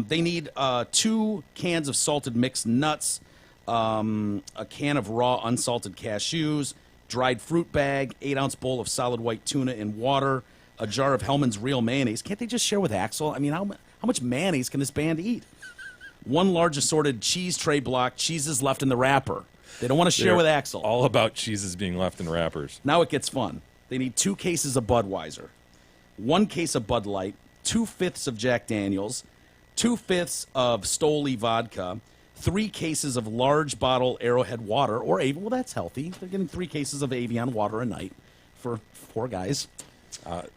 D: they need 2 cans of salted mixed nuts, a can of raw unsalted cashews, dried fruit bag, 8-ounce bowl of solid white tuna in water, a jar of Hellman's Real Mayonnaise. Can't they just share with Axel? I mean, how much mayonnaise can this band eat? 1 large assorted cheese tray block, cheeses left in the wrapper. They don't want to share
E: They're
D: with Axel.
E: all about cheeses being left in wrappers.
D: Now it gets fun. They need 2 cases of Budweiser, 1 case of Bud Light, 2/5 of Jack Daniels, 2/5 of Stoli vodka, 3 cases of large bottle Arrowhead water or Avion. Well, that's healthy. They're getting 3 cases of Avion water a night for 4 guys.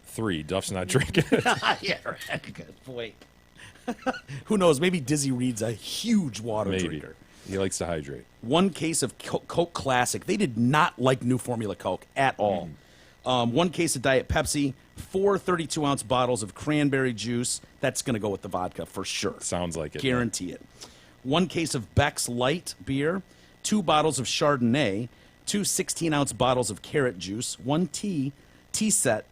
E: 3. Duff's not drinking it.
D: Yeah, right. Good boy. Who knows? Maybe Dizzy Reed's a huge water
E: Maybe.
D: drinker.
E: He likes to hydrate.
D: 1 case of Coke Classic. They did not like New Formula Coke at all. 1 case of Diet Pepsi, 4 32-ounce bottles of cranberry juice. That's going to go with the vodka for sure.
E: Sounds like it.
D: Guarantee it. 1 case of Beck's Light beer, 2 bottles of Chardonnay, 2 16-ounce bottles of carrot juice, 1 tea set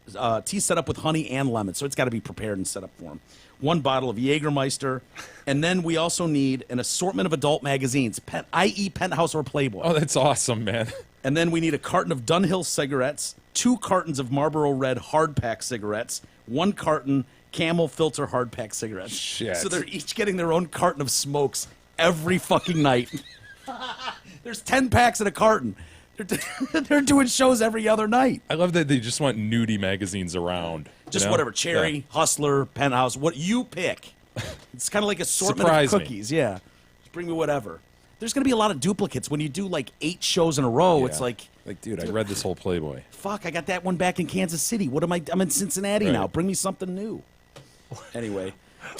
D: up with honey and lemon. So it's got to be prepared and set up for them. 1 bottle of Jägermeister, and then we also need an assortment of adult magazines, i.e. Penthouse or Playboy.
E: Oh, that's awesome, man.
D: And then we need a carton of Dunhill cigarettes, 2 cartons of Marlboro Red hardpack cigarettes, 1 carton Camel Filter hardpack cigarettes.
E: Shit.
D: So they're each getting their own carton of smokes every fucking night. There's 10 packs in a carton. They're doing shows every other night.
E: I love that they just want nudie magazines around.
D: Just
E: you know?
D: whatever, Cherry,
E: Yeah.
D: Hustler, Penthouse, what you pick. It's kind of like assortment
E: Surprise
D: of
E: me.
D: cookies. Yeah, just bring me whatever. There's going to be a lot of duplicates when you do like 8 shows in a row.
E: Yeah.
D: It's like,
E: dude, I read this whole Playboy.
D: fuck, I got that one back in Kansas City. What am I? I'm in Cincinnati
E: Right.
D: now. Bring me something new. Anyway,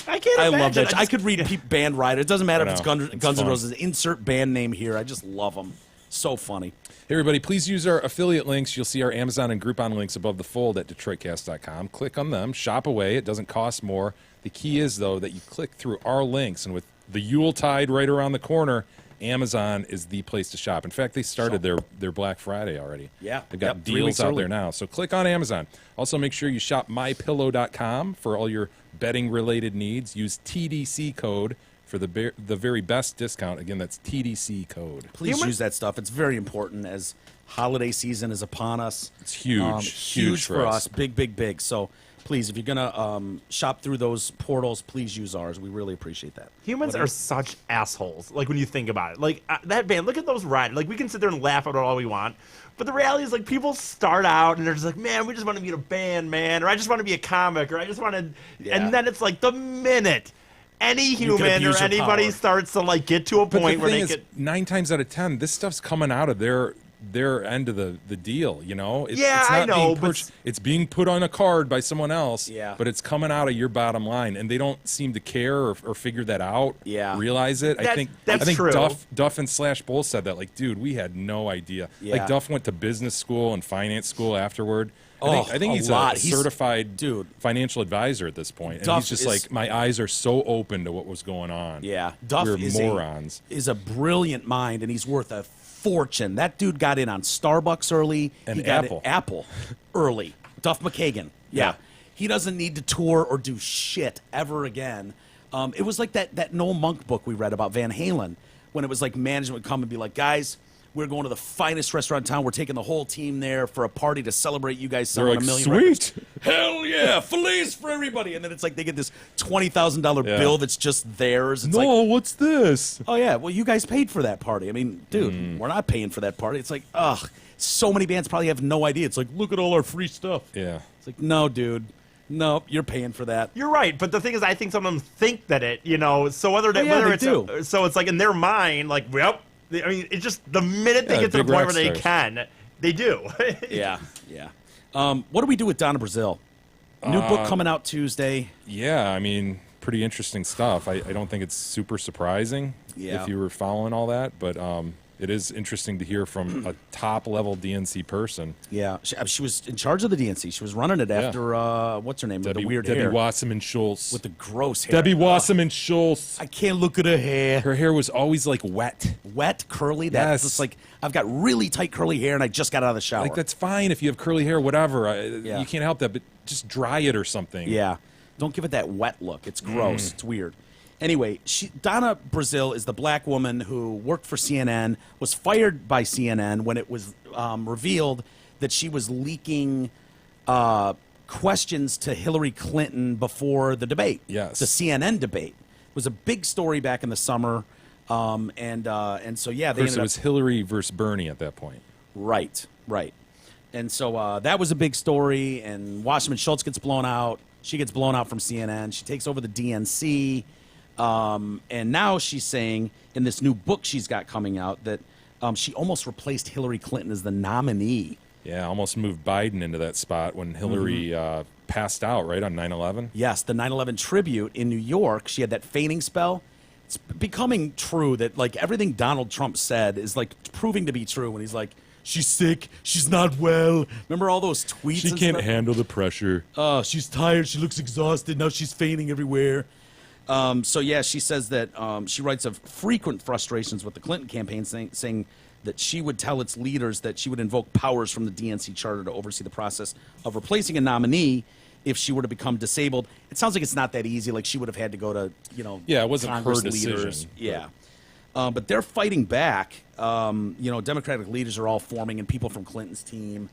F: I can't
D: I
F: imagine.
D: love that. I
F: just-
D: could read band rider. It doesn't matter
E: I
D: if it's
E: know.
D: Guns
E: It's
D: N'
E: fun.
D: Roses. Insert band name here. I just love them. So funny.
E: Hey, everybody, please use our affiliate links. You'll see our Amazon and Groupon links above the fold at DetroitCast.com. Click on them. Shop away. It doesn't cost more. The key is, though, that you click through our links. And with the Yuletide right around the corner, Amazon is the place to shop. In fact, they started their Black Friday already.
D: Yeah.
E: They've got
D: Yep, 3
E: deals
D: weeks
E: out
D: early.
E: there now. So click on Amazon. Also, make sure you shop MyPillow.com for all your betting-related needs. Use TDC code for the very best discount. Again, that's TDC code.
D: Please use that stuff. It's very important as holiday season is upon us.
E: It's huge.
D: Huge for us. Big, big, big. So please, if you're going to shop through those portals, please use ours. We really appreciate that.
F: Humans are such assholes. Like when you think about it, like that band. Look at those riders. Like we can sit there and laugh at it all we want, but the reality is, like people start out and they're just like, man, we just want to be in a band, man, or I just want to be a comic, or I just want to.
D: Yeah.
F: And then it's like the minute any
D: can
F: human or
D: abuse your
F: anybody
D: power.
F: starts to like get to a
E: But
F: point
E: the
F: where
E: thing
F: they
E: is,
F: get.
E: 9 times out of 10, this stuff's coming out of their end of the deal, you know?
F: Yeah,
E: it's not
F: I know,
E: being
F: but-
E: pushed- it's being put on a card by someone else,
D: Yeah.
E: but it's coming out of your bottom line, and they don't seem to care or figure that out,
D: Yeah.
E: realize it. I
F: That-
E: think
F: that's true.
E: Duff and Slash both said that, like, dude, we had no idea.
D: Yeah.
E: Like, Duff went to business school and finance school afterward.
D: Oh,
E: I think
D: a
E: he's
D: lot.
E: a
D: He's-
E: certified
D: dude.
E: financial advisor at this point, and
D: Duff
E: he's just
D: is-
E: like, my eyes are so open to what was going on.
D: Yeah. Duff
E: We're
D: is
E: morons.
D: is a brilliant mind, and he's worth a fortune. That dude got in on Starbucks early.
E: And
D: he got
E: Apple.
D: in Apple early. Duff McKagan. Yeah. He doesn't need to tour or do shit ever again. It was like that Noel Monk book we read about Van Halen, when it was like management would come and be like, guys, we're going to the finest restaurant in town. We're taking the whole team there for a party to celebrate you guys
E: They're
D: selling
E: like,
D: a million
E: sweet.
D: records. Hell yeah, fillets for everybody. And then it's like they get this $20,000
E: Yeah.
D: bill that's just theirs. It's like,
E: what's this?
D: oh yeah, well you guys paid for that party. I mean, dude, we're not paying for that party. It's like, ugh, so many bands probably have no idea. It's like, look at all our free stuff.
E: Yeah.
D: It's like, no, dude, no, you're paying for that.
F: You're right, but the thing is, I think some of them think that so whether
D: Oh, yeah,
F: whether
D: they
F: it's
D: do.
F: so it's like in their mind, like, well, I mean, it's just the minute they
E: Yeah,
F: get to the
E: big
F: point
E: rock
F: where they
E: stars.
F: can, they do.
D: Yeah, yeah. What do we do with Donna Brazile? New book coming out Tuesday.
E: Yeah, I mean, pretty interesting stuff. I don't think it's super surprising
D: Yeah.
E: if you were following all that, but it is interesting to hear from a top-level DNC person.
D: Yeah, she was in charge of the DNC. She was running it after what's her name with the weird hair,
E: Debbie Wasserman Schultz.
D: with the gross hair.
E: Debbie Wasserman Schultz.
D: I can't look at her hair.
E: Her hair was always like wet.
D: Wet, curly. That's
E: Yes.
D: just like I've got really tight curly hair, and I just got out of the shower.
E: Like that's fine if you have curly hair, whatever.
D: Yeah.
E: You can't help that, but just dry it or something.
D: Yeah. Don't give it that wet look. It's gross. It's weird. Anyway, Donna Brazile is the black woman who worked for CNN, was fired by CNN when it was revealed that she was leaking questions to Hillary Clinton before the debate.
E: Yes.
D: The CNN debate. It was a big story back in the summer. And so, yeah,
E: Of
D: they
E: course,
D: ended
E: it was Hillary versus Bernie at that point.
D: Right. And so that was a big story, and Wasserman Schultz gets blown out. She gets blown out from CNN. She takes over the DNC. And now she's saying in this new book she's got coming out that she almost replaced Hillary Clinton as the nominee.
E: Yeah, almost moved Biden into that spot when Hillary passed out, right, on 9/11?
D: Yes, the 9/11 tribute in New York. She had that fainting spell. It's becoming true that, like, everything Donald Trump said is, like, proving to be true when he's like, she's sick, she's not well. Remember all those tweets?
E: She
D: and
E: can't
D: stuff?
E: handle the pressure.
D: She's tired, she looks exhausted, now she's fainting everywhere. So, yeah, she says that she writes of frequent frustrations with the Clinton campaign, saying that she would tell its leaders that she would invoke powers from the DNC charter to oversee the process of replacing a nominee if she were to become disabled. It sounds like it's not that easy. Like, she would have had to go to,
E: Yeah, it wasn't her
D: Congress
E: decision,
D: leaders. Yeah. But they're fighting back. Democratic leaders are all forming, and people from Clinton's team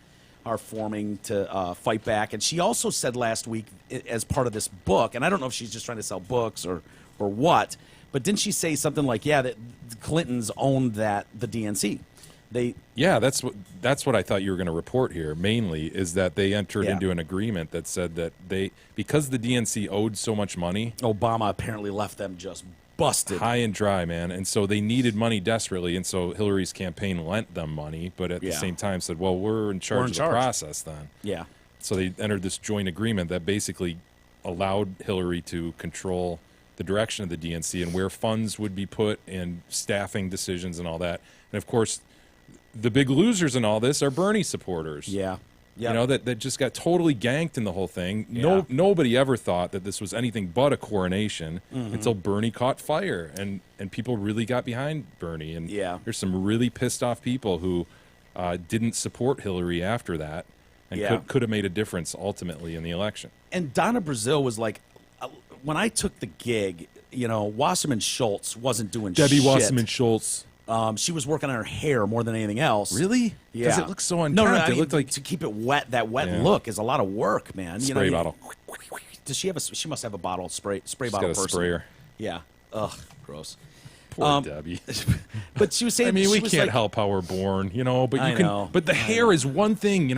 D: are forming to fight back. And she also said last week, as part of this book, and I don't know if she's just trying to sell books or what, but didn't she say something like, yeah, that the Clintons owned the DNC?
E: Yeah, that's what I thought you were going to report here. Mainly is that they entered into an agreement that said that because the DNC owed so much money,
D: Obama apparently left them just busted,
E: high and dry, man, and so they needed money desperately, and so Hillary's campaign lent them money, but at the same time said, "Well, we're in charge of the process then."
D: Yeah.
E: So they entered this joint agreement that basically allowed Hillary to control the direction of the DNC and where funds would be put and staffing decisions and all that. And of course, the big losers in all this are Bernie supporters.
D: Yeah. Yep.
E: You know, that just got totally ganked in the whole thing.
D: Yeah.
E: Nobody ever thought that this was anything but a coronation until Bernie caught fire and people really got behind Bernie. And there's some really pissed off people who didn't support Hillary after that and could have made a difference ultimately in the election.
D: And Donna Brazile was like, when I took the gig, Wasserman Schultz wasn't doing shit.
E: Debbie Wasserman Schultz.
D: She was working on her hair more than anything else.
E: Really?
D: Yeah.
E: Because it looks so unkempt.
D: No, I
E: it
D: mean,
E: looked like
D: to keep it wet. That wet look is a lot of work, man.
E: Spray bottle.
D: Does she have She must have a bottle spray
E: She's
D: bottle
E: got a
D: person.
E: sprayer.
D: Yeah. Ugh, gross.
E: Poor Debbie.
D: But she was saying,
E: I mean, we
D: was
E: can't
D: like,
E: help how we're born, but
D: I
E: you can.
D: know.
E: But the hair is one thing,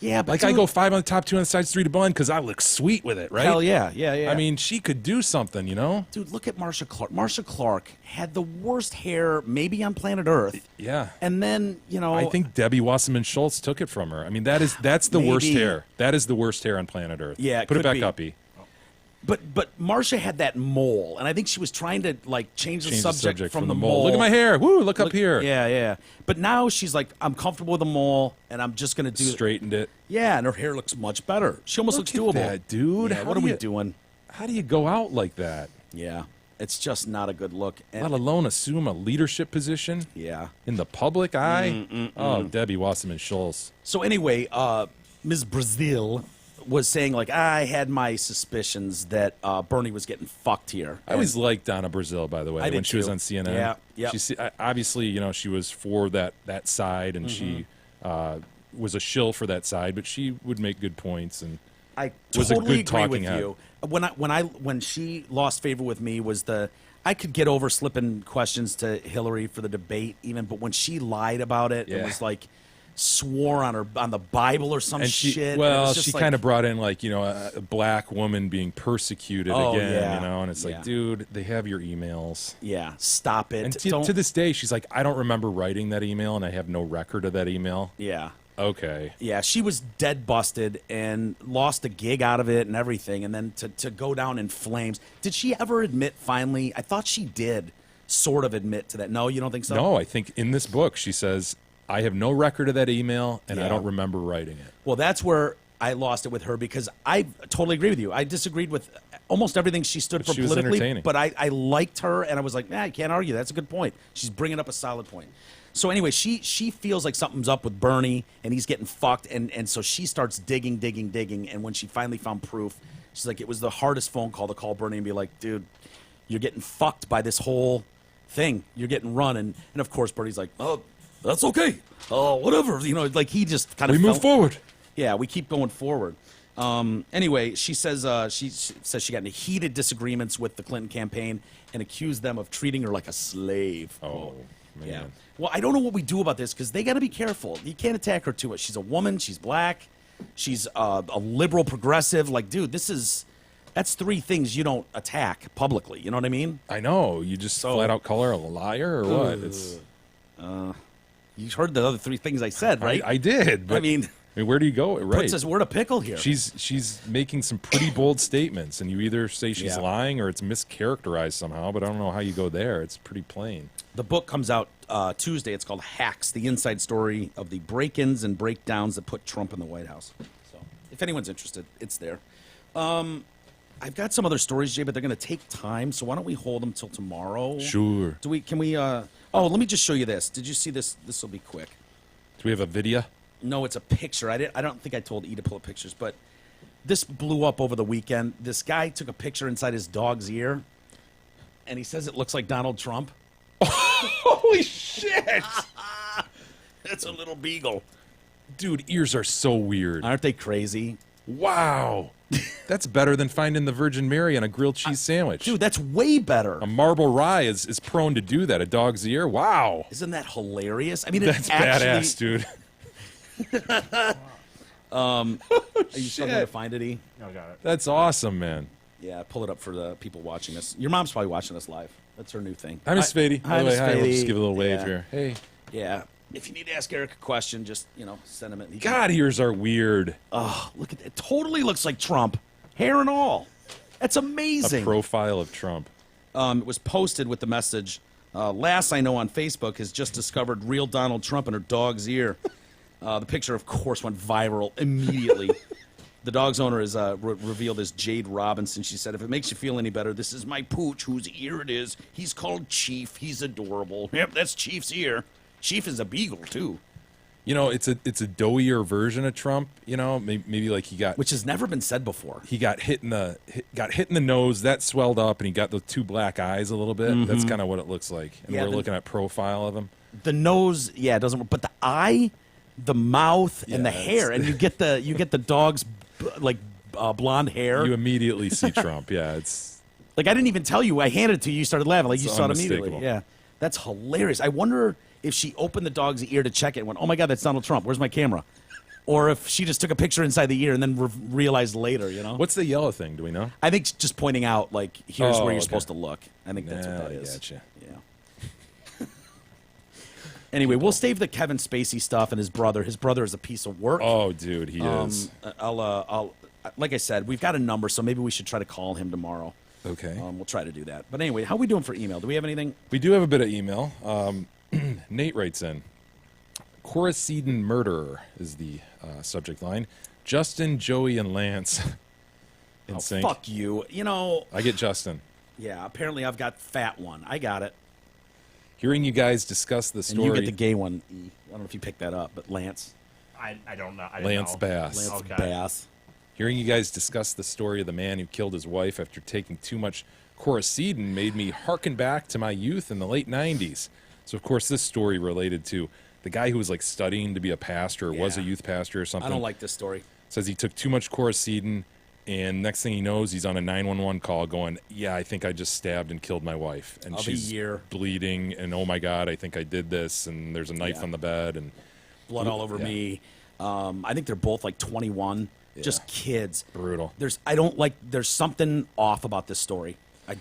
D: Yeah, but
E: like I go 5 on the top, 2 on the sides, 3 to blend because I look sweet with it, right?
D: Hell yeah, yeah.
E: I mean, she could do something,
D: Dude, look at Marsha Clark. Marsha Clark had the worst hair maybe on planet Earth.
E: Yeah.
D: And then,
E: I think Debbie Wasserman Schultz took it from her. I mean, that's the worst
D: Maybe.
E: hair. That is the worst hair on planet Earth.
D: Yeah,
E: Put it
D: could
E: back
D: be.
E: up, E.
D: But Marsha had that mole, and I think she was trying to change the subject from the mole.
E: Look at my hair. Woo, look up here.
D: Yeah. But now she's like, I'm comfortable with the mole, and I'm just going to do
E: Straightened it.
D: Yeah, and her hair looks much better. She almost
E: Look
D: looks
E: at
D: doable.
E: that, dude.
D: Yeah,
E: How
D: what
E: do
D: are we
E: you-
D: doing?
E: How do you go out like that?
D: Yeah, it's just not a good look.
E: Let alone assume a leadership position
D: Yeah.
E: in the public eye? Oh, Debbie Wasserman Schultz.
D: So anyway, Ms. Brazile was saying, like, I had my suspicions that Bernie was getting fucked here.
E: I always liked Donna Brazile, by the way,
D: I did
E: when she was
D: too.
E: on CNN.
D: Yeah, yep.
E: Obviously, she was for that side, and she was a shill for that side, but she would make good points and
D: I
E: was a
D: totally
E: good
D: agree with
E: talking head.
D: you. When she lost favor with me was I could get over slipping questions to Hillary for the debate even, but when she lied about it, it was like swore on the Bible or some
E: and
D: shit.
E: she,
D: and it
E: well,
D: was just
E: she
D: like,
E: kind of brought in a black woman being persecuted again,
D: yeah.
E: and it's
D: Yeah.
E: like, dude, they have your emails.
D: Yeah, stop it.
E: And
D: Don't-
E: to this day, she's like, I don't remember writing that email, and I have no record of that email.
D: Yeah.
E: Okay.
D: Yeah, she was dead busted and lost a gig out of it and everything, and then to go down in flames. Did she ever admit finally? I thought she did. sort of admit to that. No, you don't think so?
E: No, I think in this book she says, I have no record of that email, and
D: Yeah.
E: I don't remember writing it.
D: Well, that's where I lost it with her because I totally agree with you. I disagreed with almost everything she stood
E: But
D: for
E: she was
D: politically,
E: entertaining.
D: but I liked her, and I was like, I can't argue. That's a good point. She's bringing up a solid point. So anyway, she feels like something's up with Bernie, and he's getting fucked, and so she starts digging, and when she finally found proof, she's like, it was the hardest phone call to call Bernie and be like, dude, you're getting fucked by this whole thing. You're getting run, and of course Bernie's like, oh, that's okay. Oh, whatever. You know, like he just kind of
E: We move forward.
D: Yeah, we keep going forward. Anyway, she says she got into heated disagreements with the Clinton campaign and accused them of treating her like a slave.
E: Oh, man.
D: Yeah. Well, I don't know what we do about this because they got to be careful. You can't attack her too much. She's a woman. She's black. She's a liberal progressive. Like, dude, that's three things you don't attack publicly. You know what I mean?
E: I know. You just flat out call her a liar or what? It's
D: You heard the other three things I said, right?
E: I did. But,
D: I mean,
E: where do you go? Right.
D: puts us, we're in a pickle here.
E: She's making some pretty bold statements, and you either say she's
D: Yeah.
E: lying or it's mischaracterized somehow, but I don't know how you go there. It's pretty plain.
D: The book comes out Tuesday. It's called Hacks, the inside story of the break-ins and breakdowns that put Trump in the White House. So if anyone's interested, it's there. I've got some other stories, Jay, but they're going to take time, so why don't we hold them till tomorrow?
E: Sure.
D: Can we, oh, let me just show you this. Did you see this? This will be quick.
E: Do we have a video?
D: No, it's a picture. I don't think I told E to pull up pictures, but this blew up over the weekend. This guy took a picture inside his dog's ear, and he says it looks like Donald Trump.
E: Holy shit!
D: It's a little beagle.
E: Dude, ears are so weird.
D: Aren't they crazy?
E: Wow. That's better than finding the Virgin Mary on a grilled cheese sandwich.
D: Dude, that's way better.
E: A marble rye is prone to do that. A dog's ear? Wow.
D: Isn't that hilarious? I mean,
E: That's
D: it's actually,
E: badass, dude.
D: Are you struggling to find it, E?
F: I got it.
E: That's awesome, man.
D: Yeah, pull it up for the people watching us. Your mom's probably watching us live. That's her new thing.
E: Hi, Miss Spady.
D: Hi,
E: By the way,
D: Miss
E: hi. We'll just
D: Spady.
E: give a little wave
D: Yeah.
E: here. Hey.
D: Yeah. If you need to ask Eric a question, just, send him it.
E: God, ears are weird.
D: Oh, look at that. It totally looks like Trump. Hair and all. That's
E: A
D: amazing.
E: profile of Trump.
D: It was posted with the message, Lass I know on Facebook has just discovered real Donald Trump in her dog's ear. The picture, of course, went viral immediately. The dog's owner is revealed as Jade Robinson. She said, if it makes you feel any better, this is my pooch whose ear it is. He's called Chief. He's adorable. Yep, that's Chief's ear. Chief is a beagle, too.
E: It's a doughier version of Trump. Maybe like he got
D: Which has never been said before.
E: he got hit in the nose, that swelled up, and he got the two black eyes a little bit. That's kind of what it looks like. And
D: Yeah,
E: we're looking at profile of him.
D: The nose, yeah, it doesn't work. But the eye, the mouth, and the
E: Yeah,
D: hair, and you get the dog's blonde hair.
E: You immediately see Trump. Yeah, it's
D: Like, I didn't even tell you. I handed it to you. You started laughing. Like, you
E: It's
D: saw it immediately.
E: unmistakable.
D: Yeah. That's hilarious. I wonder if she opened the dog's ear to check it and went, oh, my God, that's Donald Trump. Where's my camera? Or if she just took a picture inside the ear and then realized later,
E: What's the yellow thing? Do we know?
D: I think just pointing out, like, here's
E: Oh,
D: where you're
E: okay.
D: supposed to look. I think that's what
E: Nah,
D: that
E: I
D: is.
E: gotcha.
D: Yeah. Anyway, we'll save the Kevin Spacey stuff and his brother. His brother is a piece of work.
E: Oh, dude, he is.
D: I'll like I said, we've got a number, so maybe we should try to call him tomorrow.
E: Okay.
D: We'll try to do that. But anyway, how are we doing for email? Do we have anything?
E: We do have a bit of email. Nate writes in, Coruscant murderer is the subject line. Justin, Joey, and Lance in sync.
D: Fuck you.
E: I get Justin.
D: Yeah, apparently I've got fat one. I got it.
E: Hearing you guys discuss the
D: And
E: story.
D: you get the gay one, E. I don't know if you picked that up, but Lance.
F: I don't know.
E: Lance Bass.
D: Lance
F: Okay.
D: Bass.
E: Hearing you guys discuss the story of the man who killed his wife after taking too much Coruscant made me hearken back to my youth in the late 90s. So, of course, this story related to the guy who was like studying to be a pastor, or was a
D: Yeah.
E: youth pastor or something.
D: I don't like this story.
E: Says he took too much Coruscant, and next thing he knows, he's on a 911 call going, yeah, I think I just stabbed and killed my wife. And
D: Of a
E: she's
D: year.
E: bleeding, and oh my God, I think I did this, and there's a knife
D: Yeah.
E: on the bed. And
D: Blood all over
E: Yeah.
D: me. I think they're both like 21. Just kids.
E: Brutal.
D: There's something off about this story. I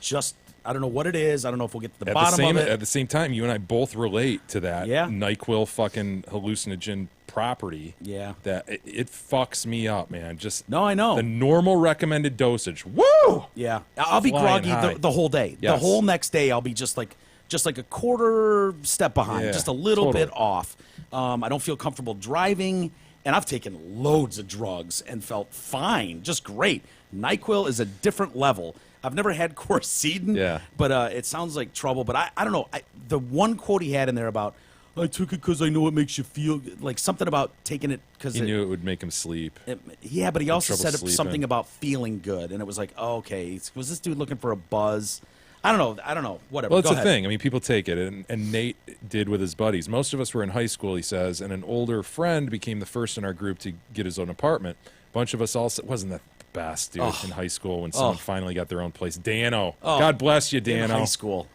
D: don't know what it is. I don't know if we'll get to the bottom of it.
E: At the same time, you and I both relate to that
D: Yeah.
E: NyQuil fucking hallucinogen property.
D: Yeah.
E: That it fucks me up, man. Just
D: No, I know.
E: the normal recommended dosage. Woo!
D: Yeah, I'll be
E: Flying
D: groggy
E: high.
D: the whole day. The
E: Yes.
D: whole next day, I'll be just like just like a quarter step behind,
E: Yeah,
D: just a little
E: totally.
D: bit off. I don't feel comfortable driving, and I've taken loads of drugs and felt fine, just great. NyQuil is a different level. I've never had quercetin,
E: Yeah.
D: but it sounds like trouble. But I don't know. The one quote he had in there about, I took it because I know it makes you feel like something about taking it because
E: He knew it would make him sleep.
D: yeah, but he also
E: trouble
D: said
E: sleeping.
D: something about feeling good, and it was like, oh, okay, was this dude looking for a buzz? I don't know. Whatever.
E: Well, it's
D: Go
E: a
D: ahead.
E: thing. I mean, people take it, and Nate did with his buddies. Most of us were in high school, he says, and an older friend became the first in our group to get his own apartment. A bunch of us all wasn't that the best, dude, in high school when someone finally got their own place. Dano. God bless you,
D: In
E: Dano.
D: high school.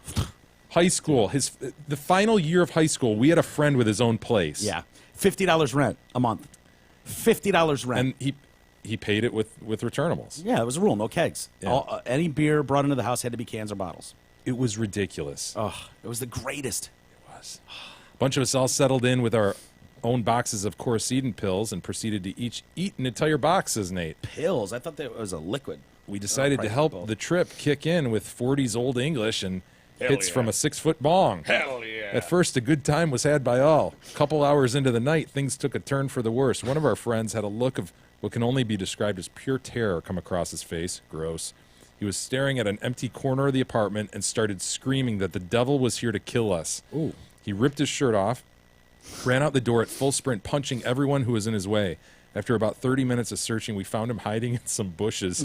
E: High school. The final year of high school, we had a friend with his own place.
D: Yeah, $50 rent a month. $50 rent.
E: And he paid it with returnables.
D: Yeah, it was a rule. No kegs.
E: Yeah.
D: Any beer brought into the house had to be cans or bottles.
E: It was ridiculous.
D: Oh, it was the greatest.
E: It was. A bunch of us all settled in with our own boxes of quercetin pills and proceeded to each eat an entire box, says Nate.
D: Pills. I thought that was a liquid.
E: We decided to
D: probably
E: help
D: both.
E: the trip kick in with 40s Old English and hits
D: yeah.
E: from a 6-foot bong.
I: Hell yeah.
E: At first, a good time was had by all. A couple hours into the night, things took a turn for the worse. One of our friends had a look of what can only be described as pure terror come across his face. Gross. He was staring at an empty corner of the apartment and started screaming that the devil was here to kill us.
D: Ooh.
E: He ripped his shirt off, ran out the door at full sprint, punching everyone who was in his way. After about 30 minutes of searching, we found him hiding in some bushes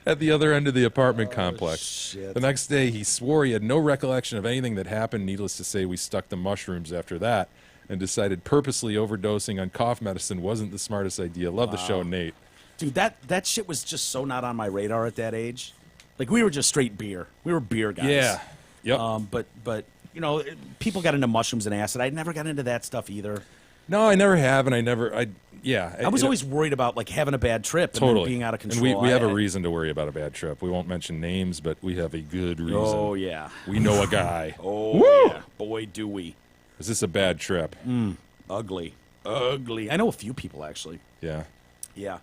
E: at the other end of the apartment complex.
D: shit.
E: The next day, he swore he had no recollection of anything that happened. Needless to say, we stuck to mushrooms after that and decided purposely overdosing on cough medicine wasn't the smartest idea. Love the show, Nate.
D: Dude, that shit was just so not on my radar at that age. Like, we were just straight beer. We were beer guys.
E: Yeah. Yep.
D: But you know, people got into mushrooms and acid. I never got into that stuff either.
E: No, I never have, and I
D: was always worried about like having a bad trip and
E: totally
D: then being out of control.
E: And we have a reason to worry about a bad trip. We won't mention names, but we have a good reason.
D: Oh yeah.
E: We know a guy.
D: Oh yeah. Boy, do we.
E: Is this a bad trip?
D: Ugly. I know a few people actually.
E: Yeah.
D: Yeah.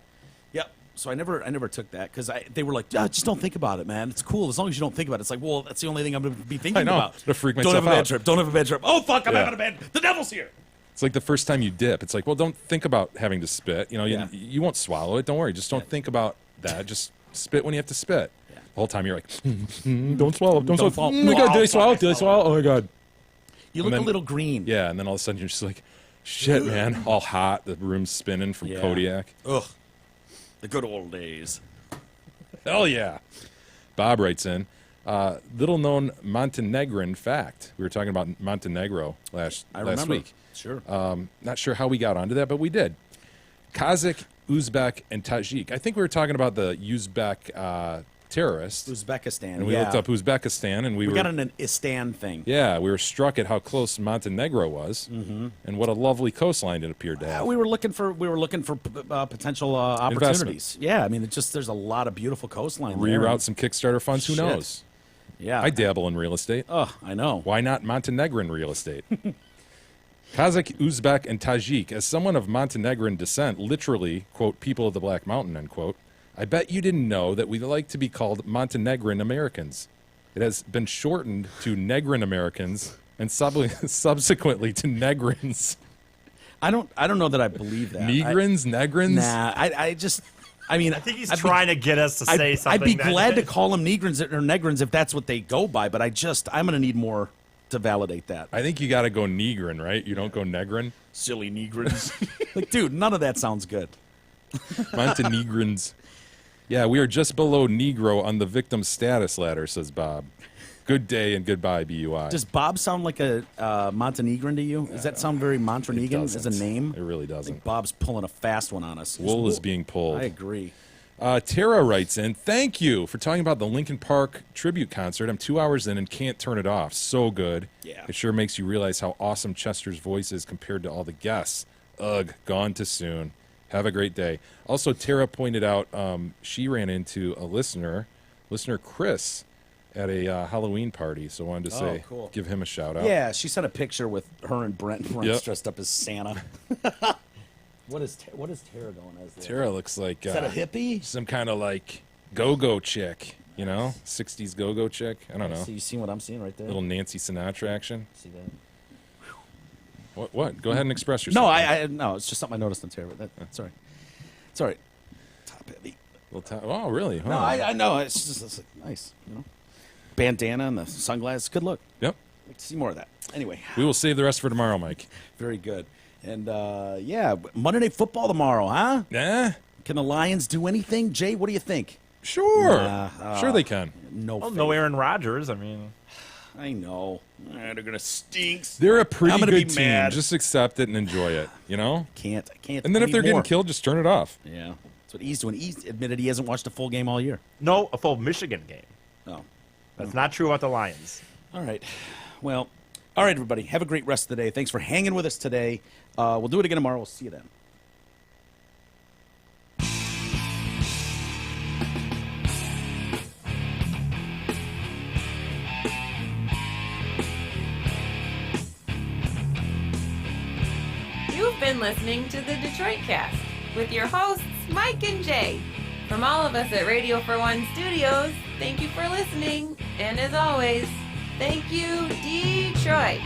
D: Yep. So I never took that because they were like, just don't think about it, man. It's cool as long as you don't think about it. It's like, well, that's the only thing I'm going to be thinking
E: I know.
D: about.
E: To freak
D: Don't
E: myself
D: have a bad
E: out.
D: trip. Don't have a bad trip. Oh fuck, I'm
E: Yeah.
D: having a bad. The devil's here.
E: It's like the first time you dip. It's like, well, don't think about having to spit. You know,
D: Yeah.
E: you won't swallow it. Don't worry. Just don't think about that. Just spit when you have to spit.
D: Yeah.
E: The whole time you're like, don't swallow. Don't swallow.
D: swallow.
E: Oh my God, did I
D: Oh,
E: swallow?
D: fuck, I
E: Did I swallow? Oh my God.
D: You
E: And
D: look
E: then-
D: a little green.
E: Yeah, and then all of a sudden you're just like, shit, man. All hot. The room's spinning from
D: Yeah.
E: Kodiak.
D: Ugh. The good old days.
E: Hell yeah. Bob writes in, little known Montenegrin fact. We were talking about Montenegro last
D: remember.
E: week.
D: Sure.
E: Not sure how we got onto that, but we did. Kazakh, Uzbek, and Tajik. I think we were talking about the Uzbek terrorists.
D: Uzbekistan.
E: And we looked up Uzbekistan, and we
D: We
E: were
D: got an Istan thing.
E: yeah, we were struck at how close Montenegro was, and what a lovely coastline it appeared to have.
D: We were looking for potential opportunities. Yeah, I mean, there's a lot of beautiful coastline. there.
E: Reroute some Kickstarter funds. Who
D: Shit.
E: knows?
D: Yeah,
E: I dabble in real estate.
D: Oh, I know.
E: Why not Montenegrin real estate? Kazakh, Uzbek, and Tajik. As someone of Montenegrin descent, literally, quote, people of the Black Mountain, end quote, I bet you didn't know that we like to be called Montenegrin Americans. It has been shortened to Negrin Americans and subsequently to Negrins.
D: I don't know that I believe that.
E: Negrins? Negrins?
D: Nah, I mean, I
F: I think he's trying to get us to say something.
D: I'd be
F: that-
D: glad to call them Negrins or Negrins if that's what they go by, but I'm going to need more to validate that.
E: I think you got to go Negrin, right? You don't go Negrin?
D: Silly Negrins. Like, dude, none of that sounds good.
E: Montenegrins. Yeah, we are just below Negro on the victim status ladder, says Bob. Good day and goodbye, BUI.
D: Does Bob sound like a Montenegrin to you? Does that sound very Montenegrin as a
E: doesn't.
D: name?
E: It really
D: I
E: doesn't.
D: think Bob's pulling a fast one on us.
E: Wool is being pulled.
D: I agree.
E: Tara writes in, thank you for talking about the Linkin Park tribute concert. I'm 2 hours in and can't turn it off. So good.
D: Yeah.
E: It sure makes you realize how awesome Chester's voice is compared to all the guests. Ugh, gone too soon. Have a great day. Also, Tara pointed out she ran into a listener Chris, at a Halloween party. So I wanted to say,
D: cool.
E: give him a shout out.
D: Yeah, she sent a picture with her and Brent
E: Yep.
D: dressed up as Santa. What is Tara going as there?
E: Tara looks like
D: Is that a hippie?
E: some kind of like go-go chick. You know, 60s go-go chick. I don't know.
D: So you see what I'm seeing right there?
E: Little Nancy Sinatra action.
D: See that?
E: What? Go ahead and express yourself.
D: No, no, it's just something I noticed on Terry. Sorry. Sorry. Top heavy.
E: Oh, really? Huh.
D: No, I know. It's just like, nice, you know. Bandana and the sunglasses. Good look.
E: Yep.
D: Like to see more of that. Anyway.
E: We will save the rest for tomorrow, Mike.
D: Very good. And, yeah, Monday Night Football tomorrow, huh?
E: Yeah.
D: Can the Lions do anything? Jay, what do you think?
E: Sure. Sure they can.
F: No Aaron Rodgers. I mean,
D: I know. They're going to stink.
E: They're a pretty
D: I'm gonna
E: good
D: be
E: team.
D: mad.
E: Just accept it and enjoy it, you know?
D: I can't.
E: And then if they're getting killed, just turn it off.
D: Yeah. That's what he's doing. He's admitted he hasn't watched a full game all year.
F: no, a full Michigan game.
D: Oh.
F: That's not true about the Lions.
D: All right. Well, all right, everybody. Have a great rest of the day. Thanks for hanging with us today. We'll do it again tomorrow. We'll see you then.
A: You've been listening to the Detroit Cast with your hosts, Mike and Jay. From all of us at Radio for One Studios, thank you for listening. And as always, thank you, Detroit.